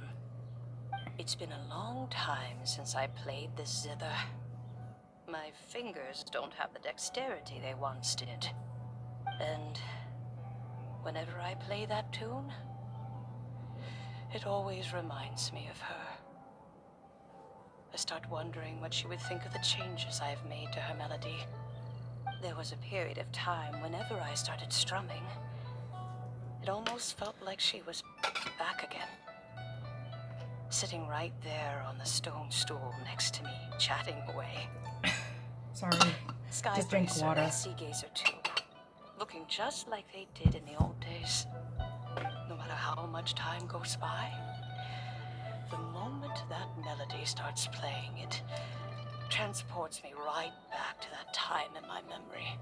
it's been a long time since I played this zither. My fingers don't have the dexterity they once did. And whenever I play that tune, it always reminds me of her. I start wondering what she would think of the changes I have made to her melody. There was a period of time whenever I started strumming, it almost felt like she was back again. Sitting right there on the stone stool next to me, chatting away.
Sorry.
Sky
Just drink
Bracer
water.
and Sea Gazer too, looking just like they did in the old days. No matter how much time goes by, the moment that melody starts playing, it transports me right back to that time in my memory.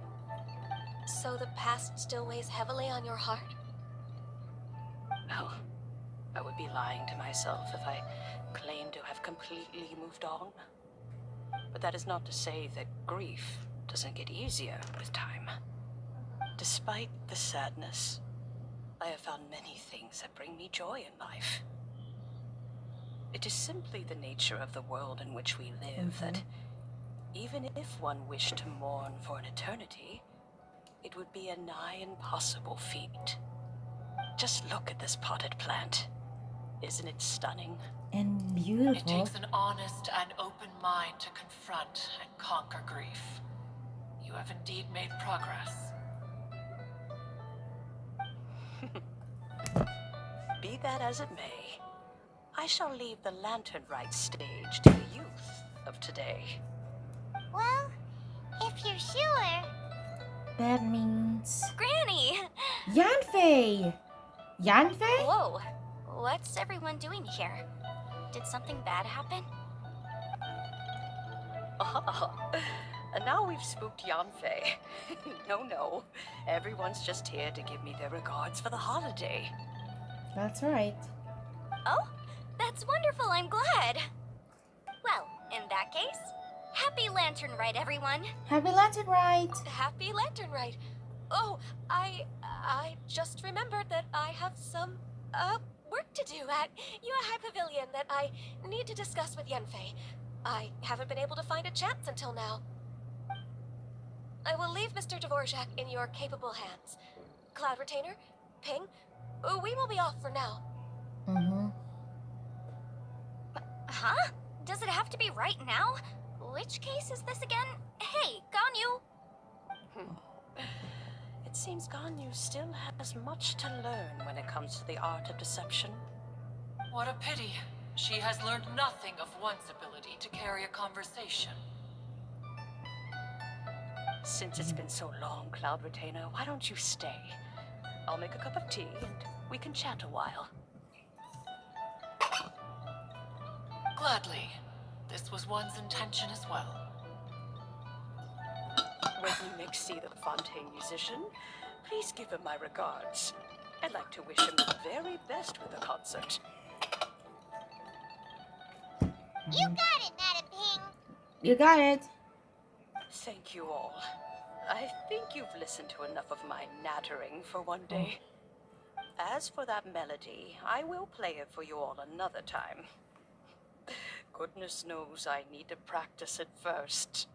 So the past still weighs heavily on your heart?
Well, I would be lying to myself if I claimed to have completely moved on. But that is not to say that grief doesn't get easier with time. Despite the sadness, I have found many things that bring me joy in life. It is simply the nature of the world in which we live that even if one wished to mourn for an eternity, it would be a nigh impossible feat. Just look at this potted plant. Isn't it stunning?
And beautiful.
It takes an honest and open mind to confront and conquer grief. You have indeed made progress.
Be that as it may, I shall leave the lantern rite stage to the youth of today.
Well, if you're sure.
That means
Granny!
Yanfei. Yanfei?
Whoa, what's everyone doing here? Did something bad happen?
Oh, And now we've spooked Yanfei. No. Everyone's just here to give me their regards for the holiday.
That's right.
Oh, that's wonderful. I'm glad. Well, in that case, happy Lantern Rite, everyone.
Happy Lantern Rite!
Happy Lantern Rite. Oh, I just remembered that I have some, work to do at Yuehai Pavilion that I need to discuss with Yanfei. I haven't been able to find a chance until now. I will leave Mr. Dvorak in your capable hands. Cloud Retainer, Ping, we will be off for now.
Mm-hmm.
Huh? Does it have to be right now? Which case is this again? Hey, Ganyu!
It seems Ganyu still has much to learn when it comes to the art of deception.
What a pity. She has learned nothing of one's ability to carry a conversation.
Since it's been so long, Cloud Retainer, why don't you stay? I'll make a cup of tea and we can chat a while.
Gladly. This was one's intention as well.
When you next see the Fontaine musician, please give him my regards. I'd like to wish him the very best with the concert.
You got it, Madam Ping.
You got it.
Thank you all. I think you've listened to enough of my nattering for one day. As for that melody, I will play it for you all another time. Goodness knows I need to practice it first.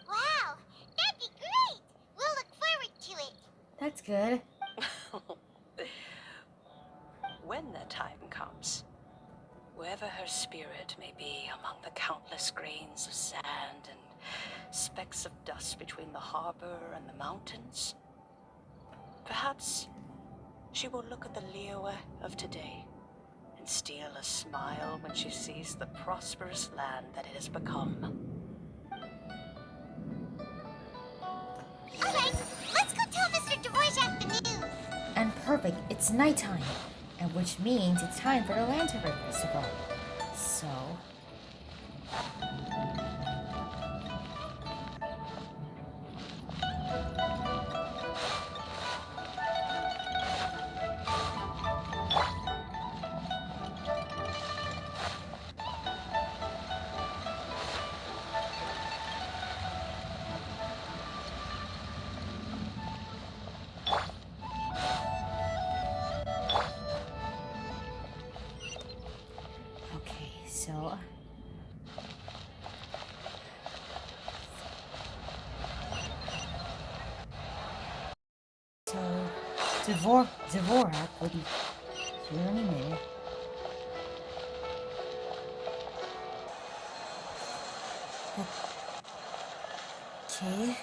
Wow, that'd be great. We'll look forward to it.
That's good.
When that time comes, wherever her spirit may be among the countless grains of sand and specks of dust between the harbor and the mountains, perhaps she will look at the Liyue of today and steal a smile when she sees the prosperous land that it has become.
All right, let's go tell Mr. Dvorak the news.
And perfect, it's nighttime. And which means it's time for the Lantern Rite Festival. So... Dvorak will be here in a minute. Okay.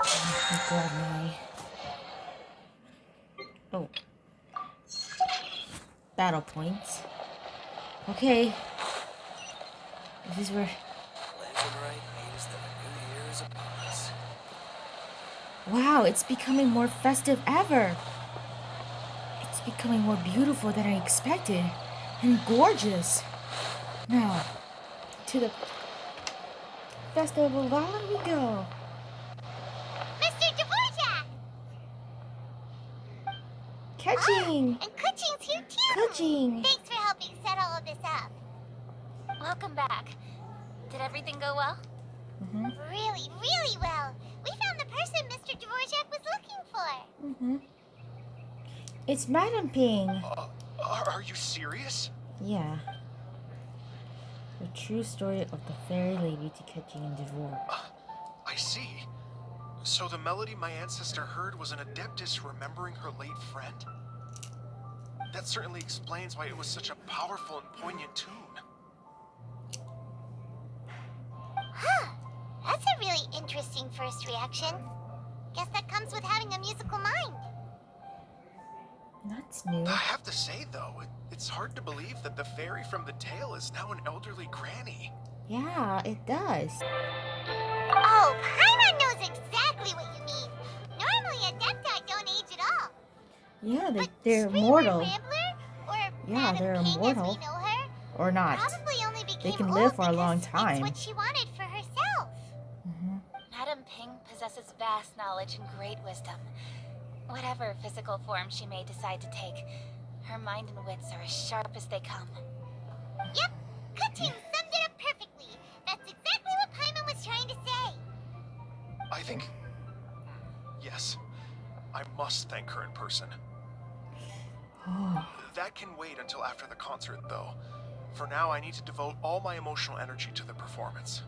Let me grab my... Oh. Battle points. Okay. This is where...
Lantern Rite means that a new year is upon us.
Wow, it's becoming more festive ever. It's becoming more beautiful than I expected. And gorgeous. Now, to the festival island we go.
Mr. Dvorak!
Catching!
And Kuching's here too!
Kuching!
Thanks for helping set all of this up.
Welcome back. Did everything go well?
Mm-hmm.
Really, really well. We found the person Mr. Dvorak was looking for.
Mm-hmm. It's Madam Ping.
Are you serious?
Yeah. The true story of the fairy lady Tiketchi and Dvorak.
I see. So the melody my ancestor heard was an adeptus remembering her late friend? That certainly explains why it was such a powerful and poignant tune.
Huh. That's a really interesting first reaction. Guess that comes with having a musical mind.
That's new.
I have to say, though, it's hard to believe that the fairy from the tale is now an elderly granny.
Yeah, it does.
Oh, Paimon knows exactly what you mean. Normally, Adepti don't age at all.
Yeah,
But
they're
Sweetwood
immortal.
Rambler, or
Yeah,
Madam
they're
Ping
immortal.
as we know her,
Or not.
probably only became
They can
old
live for a
because
long
It's
time.
what she wanted for herself.
Mm-hmm.
vast knowledge and great wisdom. Whatever physical form she may decide to take, her mind and wits are as sharp as they come.
Yep, Kuting summed it up perfectly. That's exactly what Paimon was trying to say.
I think... Yes. I must thank her in person. That can wait until after the concert, though. For now, I need to devote all my emotional energy to the performance.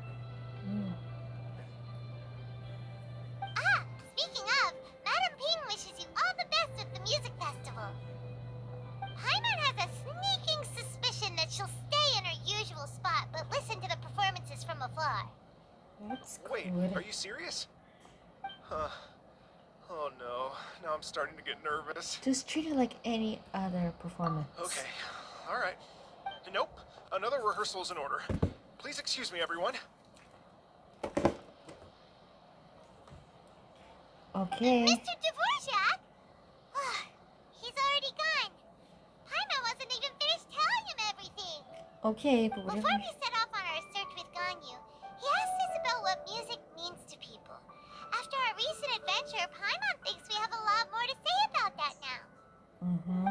Ah, speaking of, Madam Ping wishes you all the best at the music festival. Paimon has a sneaking suspicion that she'll stay in her usual spot, but listen to the performances from afar.
That's
Wait,
good.
are you serious? Huh. Oh no, now I'm starting to get nervous.
Just treat it like any other performance.
Okay, alright. Nope, another rehearsal is in order. Please excuse me, everyone.
Okay.
Mr. Dvorak? He's already gone. Paimon wasn't even finished telling him everything.
Okay, but whatever.
Before we set off on our search with Ganyu, he asked us about what music means to people. After our recent adventure, Paimon thinks we have a lot more to say about that now.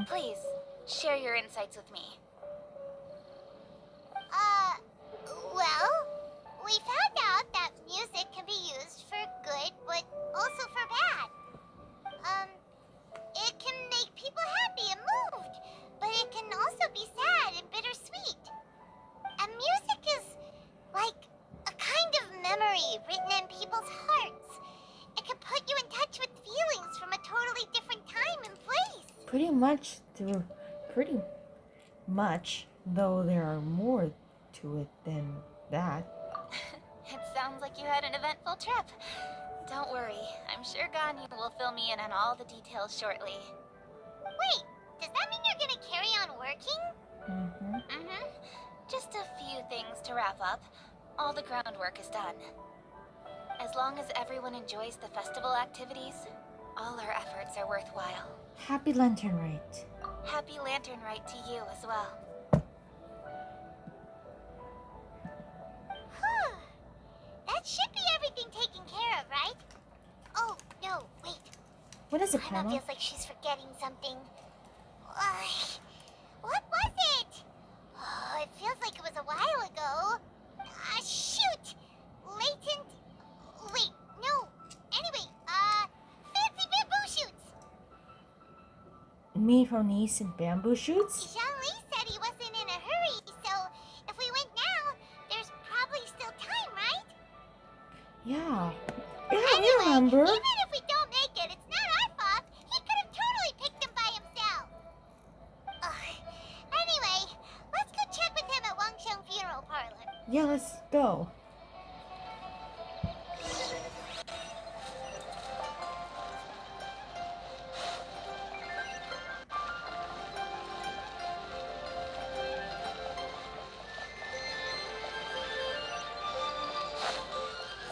Please, share your insights with me.
Well, we found out that music can be used for good, but also for bad. It can make people happy and moved, but it can also be sad and bittersweet. And music is like a kind of memory written in people's hearts. It can put you in touch with feelings from a totally different time and place.
Pretty much, though there are more to it than that.
It sounds like you had an eventful trip. Don't worry, I'm sure Ganyu will fill me in on all the details shortly.
Wait, does that mean you're gonna carry on working?
Just a few things to wrap up. All the groundwork is done. As long as everyone enjoys the festival activities, all our efforts are worthwhile.
Happy Lantern Rite.
Happy Lantern Rite to you as well.
Whew. That should be everything taken care of, right? Oh, no, wait.
What is it,
Paimon
Paimon?
feels like she's forgetting something. What was it? Oh, it feels like it was a while ago. Shoot! Latent... Wait, no. Anyway, fancy bamboo shoots!
Me from Nice and bamboo shoots?
Jean-Lee said he wasn't in a hurry, so if we went now, there's probably still time, right?
Yeah. Yeah,
Anyway,
we remember.
even if we don't make it, it's not our fault. He could have totally picked him by himself. Anyway, let's go check with him at Wangsheng Funeral Parlor.
Yeah, let's go.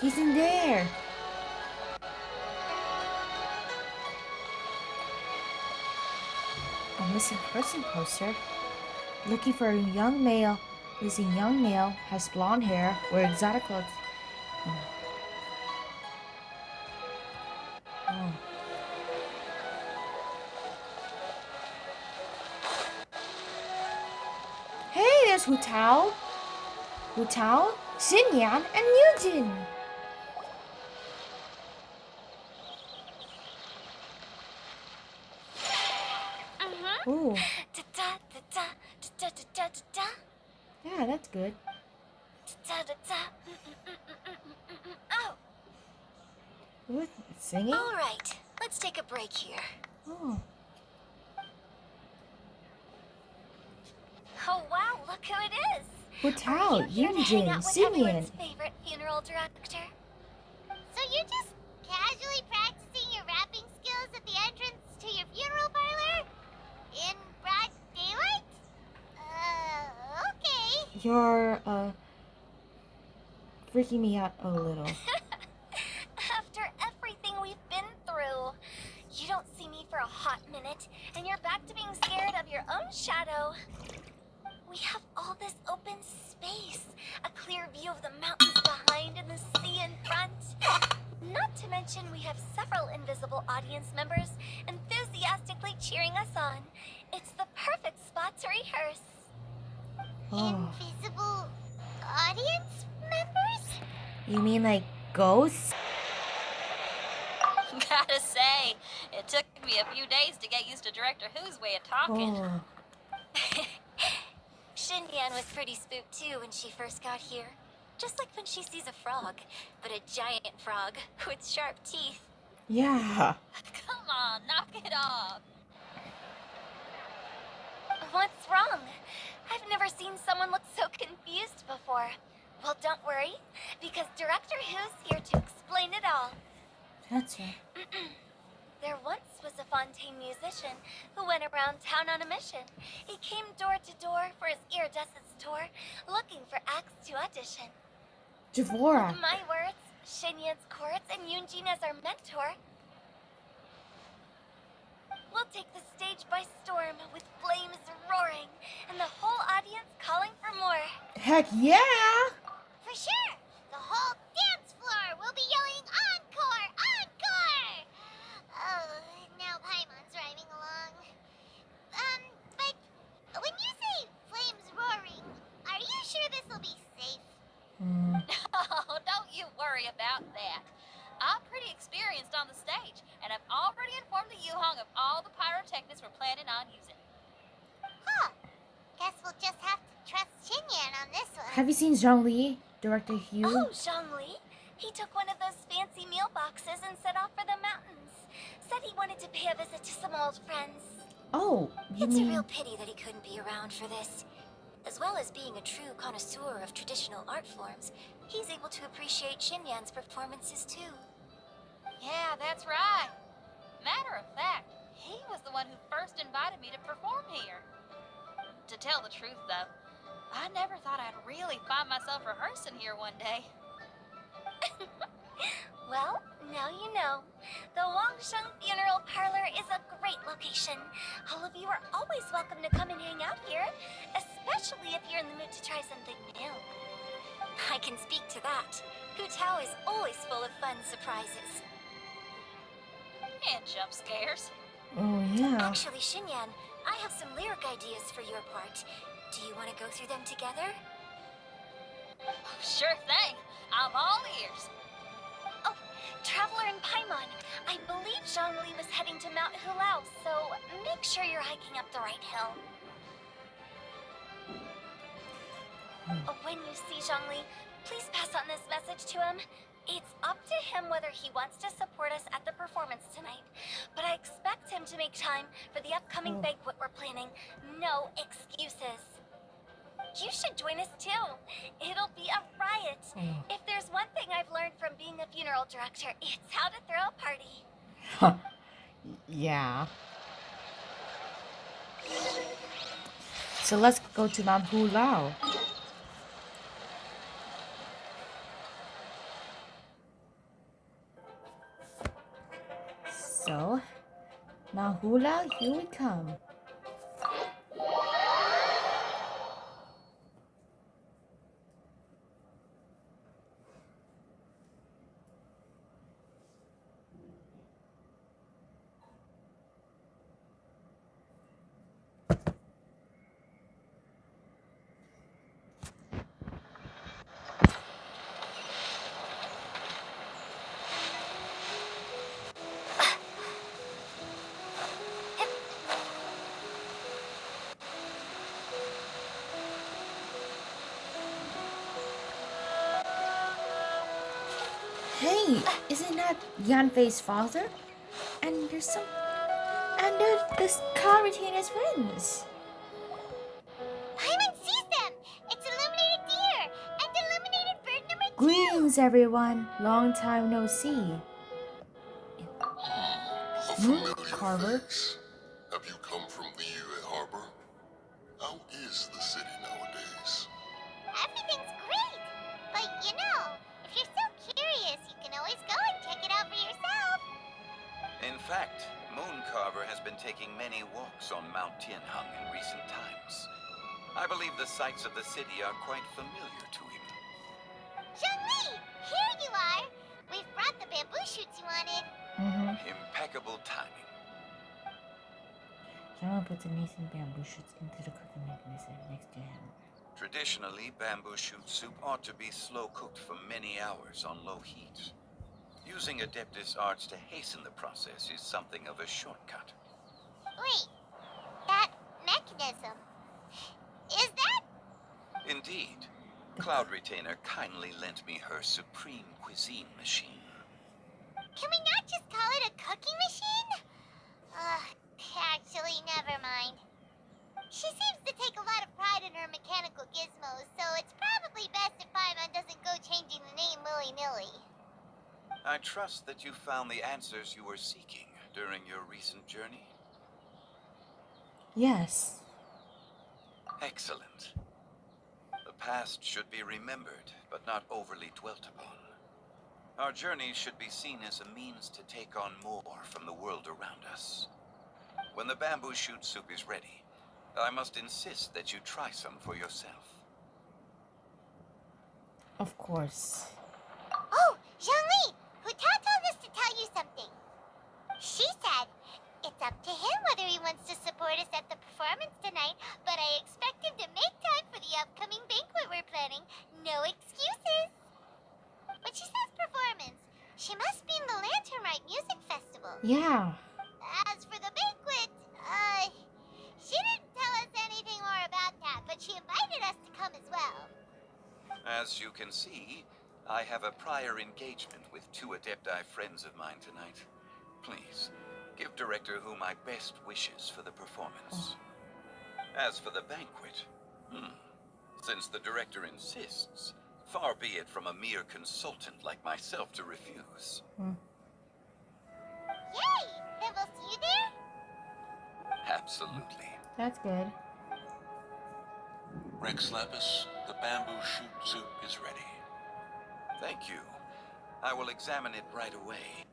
He's in there. A missing person poster. Looking for a young male. Missing young male, has blonde hair, wear exotic clothes. Oh. Hey, there's Hu Tao. Hu Tao, Xinyan, and Yujin. Ooh. Yeah, that's good.
Oh,
What? Singing?
all right. Let's take a break here.
Oh.
Oh wow, look who it is!
Hu Tao,
Are you here to hang
Yunjin,
out with
Xinyan.
everyone's favorite funeral director?
So you're just casually practicing your rapping skills at the entrance to your funeral parlor? In broad daylight? Okay.
You're, freaking me out a little.
After everything we've been through, you don't see me for a hot minute, and you're back to being scared of your own shadow. We have all this open space, a clear view of the mountains behind and the sea in front. Not to mention we have several invisible audience members enthusiastically cheering us on. It's the perfect spot to rehearse.
Oh.
Invisible audience members?
You mean like ghosts?
Gotta say, it took me a few days to get used to Director Who's way of talking.
Oh.
Xinyan was pretty spooked too when she first got here. Just like when she sees a frog, but a giant frog with sharp teeth.
Yeah.
Come on, knock it off.
What's wrong? I've never seen someone look so confused before. Well, don't worry, because Director Who's here to explain it all.
That's right.
There once was a Fontaine musician who went around town on a mission. He came door to door for his iridescence tour, looking for acts to audition.
Javora.
My words, Xinyan's chords, and Yunjin as our mentor. We'll take the stage by storm with flames roaring and the whole audience calling for more.
Heck yeah!
For sure! The whole dance floor will be yelling encore! Encore! Oh, now Paimon's rhyming along. But when you say flames roaring, are you sure this'll be safe?
Oh, don't you worry about that. I'm pretty experienced on the stage, and I've already informed the Yuhong of all the pyrotechnics we're planning on using.
Huh. Guess we'll just have to trust Xinyan on this one.
Have you seen Zhongli, Director Hugh?
Oh, Zhongli. He took one of those fancy meal boxes and set off for the mountains. Said he wanted to pay a visit to some old friends.
Oh, you
It's
mean...
a real pity that he couldn't be around for this. As well as being a true connoisseur of traditional art forms, he's able to appreciate Xinyan's performances too.
Yeah, that's right. Matter of fact, he was the one who first invited me to perform here. To tell the truth, though, I never thought I'd really find myself rehearsing here one day.
Well, now you know. The Wangsheng Funeral Parlor is a great location. All of you are always welcome to come and hang out here, especially if you're in the mood to try something new. I can speak to that. Hu Tao is always full of fun surprises.
And jump scares.
Oh, yeah.
Actually, Xinyan, I have some lyric ideas for your part. Do you want to go through them together?
Sure thing. I'm all ears.
Oh, Traveler and Paimon, I believe Zhongli was heading to Mount Hulao, so make sure you're hiking up the right hill. When you see Zhongli, please pass on this message to him. It's up to him whether he wants to support us at the performance tonight, but I expect him to make time for the upcoming banquet we're planning. No excuses. You should join us too. It'll be a riot. If there's one thing I've learned from being a funeral director, it's how to throw a party.
Yeah. So let's go to Mount Hulao. So, Mount Hulao, here we come. Hey, isn't that Yanfei's father? And there's this car retaining his friends.
Paimon sees them! It's illuminated deer and illuminated bird number 2!
Greetings, everyone. Long time no see.
A familiar
Carver.
face. Have you come from the Yue Harbor? How is the city nowadays?
Everything's great! But you know, if you're so curious, you can always go and check it out for yourself!
In fact, Mooncarver has been taking many walks on Mount Tianheng in recent times. I believe the sights of the city are quite familiar to him.
Zhongli! Here you are! We've brought got the bamboo shoots you wanted.
Impeccable timing.
Someone puts amazing bamboo shoots into the cooking mechanism next to him.
Traditionally, bamboo shoot soup ought to be slow cooked for many hours on low heat. Using Adeptus arts to hasten the process is something of a shortcut.
Wait, that mechanism, is that?
Indeed. Cloud Retainer kindly lent me her supreme cuisine machine.
Can we not just call it a cooking machine? Actually, never mind. She seems to take a lot of pride in her mechanical gizmos, so it's probably best if Paimon doesn't go changing the name willy-nilly.
I trust that you found the answers you were seeking during your recent journey.
Yes.
Excellent. The past should be remembered, but not overly dwelt upon. Our journey should be seen as a means to take on more from the world around us. When the bamboo shoot soup is ready, I must insist that you try some for yourself.
Of course.
Oh, Zhongli! Huta told us to tell you something. She said it's up to him whether he wants to support us at the performance tonight, but I expect him to make time for the upcoming banquet we're planning. No excuses. When she says performance, she must mean the Lantern Rite Music Festival.
Yeah.
As for the banquet, she didn't tell us anything more about that, but she invited us to come as well.
As you can see, I have a prior engagement with 2 Adepti friends of mine tonight. Please, give Director Who my best wishes for the performance. As for the banquet, since the Director insists, far be it from a mere consultant like myself to refuse.
Yay! Then we'll see you there?
Absolutely.
That's good.
Rex Lapis, the bamboo shoot soup is ready.
Thank you. I will examine it right away.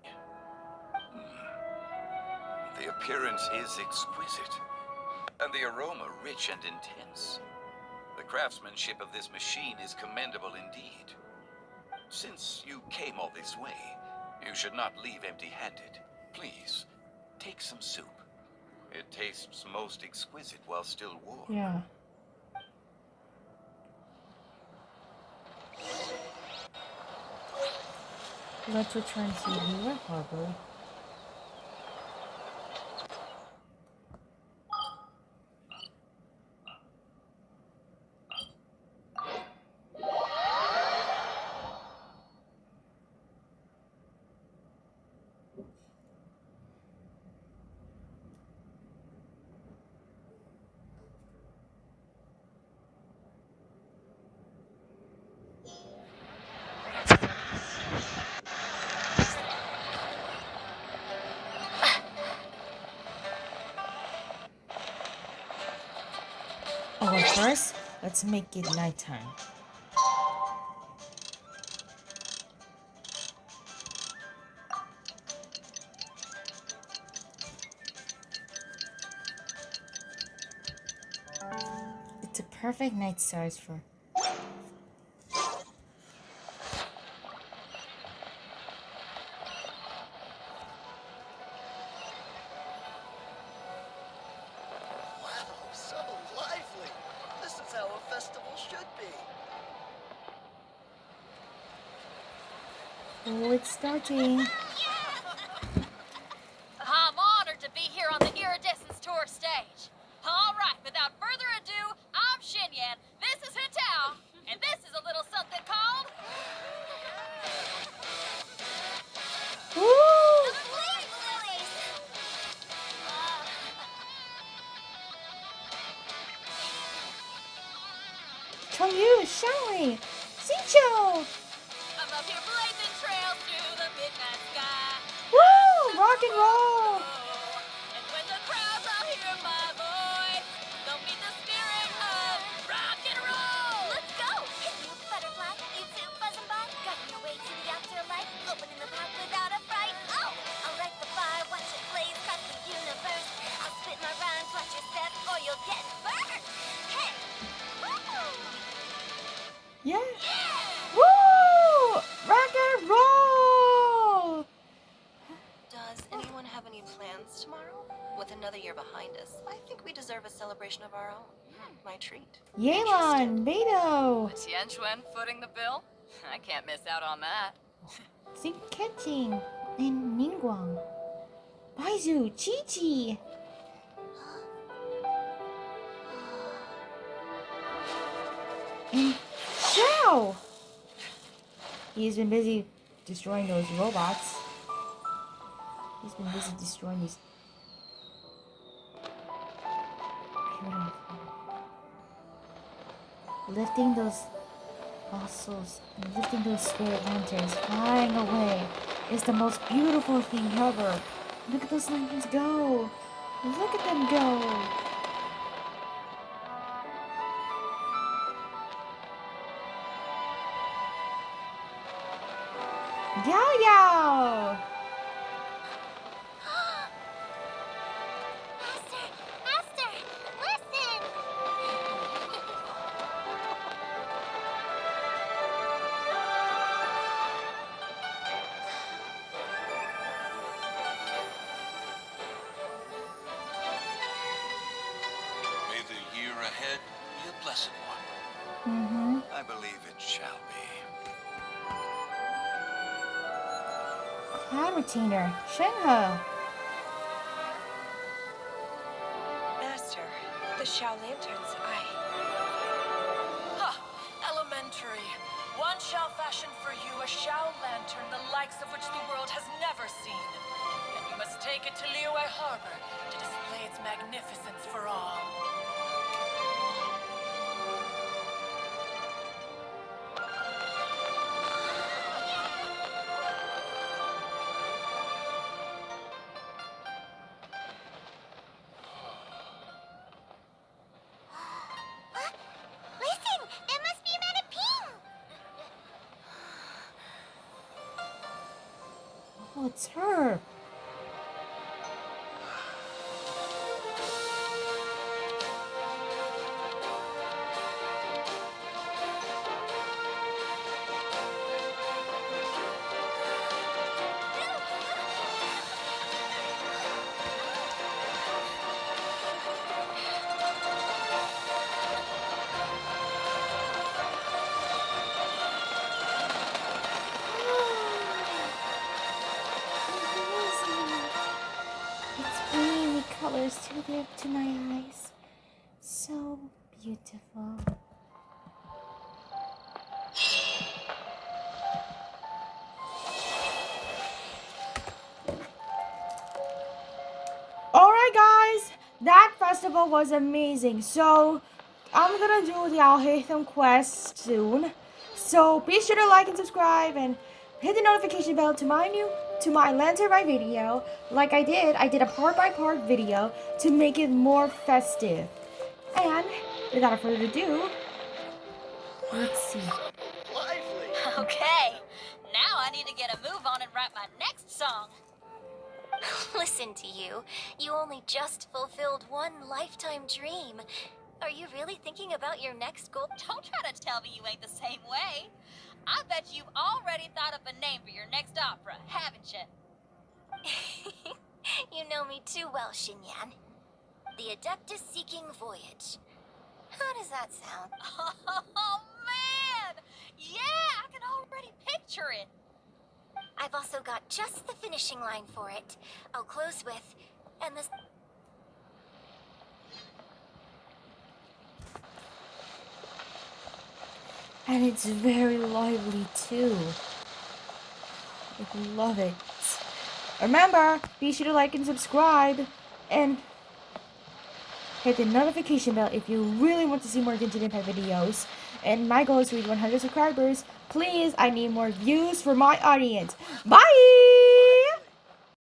The appearance is exquisite, and the aroma rich and intense. The craftsmanship of this machine is commendable indeed. Since you came all this way, you should not leave empty-handed. Please, take some soup. It tastes most exquisite while still warm.
Yeah. Let's return to Lure Harbor. Oh, well, first, let's make it nighttime. It's a perfect night size for...
So lively! This is how a festival should be.
Oh, it's starting.
I'm honored to be here on the Iridescence Tour stage. All right, without further ado, I'm Xinyan, this is Hutao, and this is a little something called...
Woo!
Blaze lilies!
Chongyu, Xiaolin, Xinqiu!
I'm up here blazing trails through the midnight sky.
Woo! Rock and roll!
And when the crowds all hear my voice, they'll meet the spirit of rock and roll.
Let's go! If you butterfly, you two buzzing by, guiding your way to the afterlife, opening the path without a fright. Oh! I'll light the fire, watch it blaze across the universe. I'll spit my rhymes, watch your step, or you'll get burned. Hey! Woo!
Yeah. Woo! Rock and roll!
celebration of our own. My treat.
Yelan, Beto.
Tianchuan footing the bill? I can't miss out on that.
Catching and Ningguang. Baizu, Chi-Chi. And Xiao. He's been busy destroying those robots. He's been busy destroying these. Beautiful. Lifting those muscles and lifting those spirit lanterns, flying away is the most beautiful thing ever. Look at those lanterns go. Look at them go. Yao Yao!
Master, Master, listen!
May the year ahead be a blessed one.
I believe it shall be.
Cloud Retainer, Shenhe.
Master, the Xiao lanterns,
Ha! Elementary. One shall fashion for you a Xiao lantern the likes of which the world has never seen. And you must take it to Liyue Harbor to display its magnificence for all.
Listen, that must be Madame Ping!
Oh, it's her. It's bringing me colors to my eyes. So beautiful. Alright guys, that festival was amazing. So I'm gonna do the Alhaitham quest soon. So be sure to like and subscribe and hit the notification bell to my Lantern Rite video. Like I did a part by part video to make it more festive. And without further ado, let's see.
Lively.
Okay, now I need to get a move on and write my next song.
Listen to you. You only just fulfilled one lifetime dream. Are you really thinking about your next goal?
Don't try to tell me you ain't the same way. I bet you've already thought up a name for your next opera, haven't you?
You know me too well, Xinyan. The Adeptus Seeking Voyage. How does that sound?
Oh, man! Yeah, I can already picture it.
I've also got just the finishing line for it. I'll close with, and this...
And it's very lively too. I love it. Remember, be sure to like and subscribe and hit the notification bell if you really want to see more Genshin Impact videos. And my goal is to reach 100 subscribers. Please, I need more views for my audience. Bye!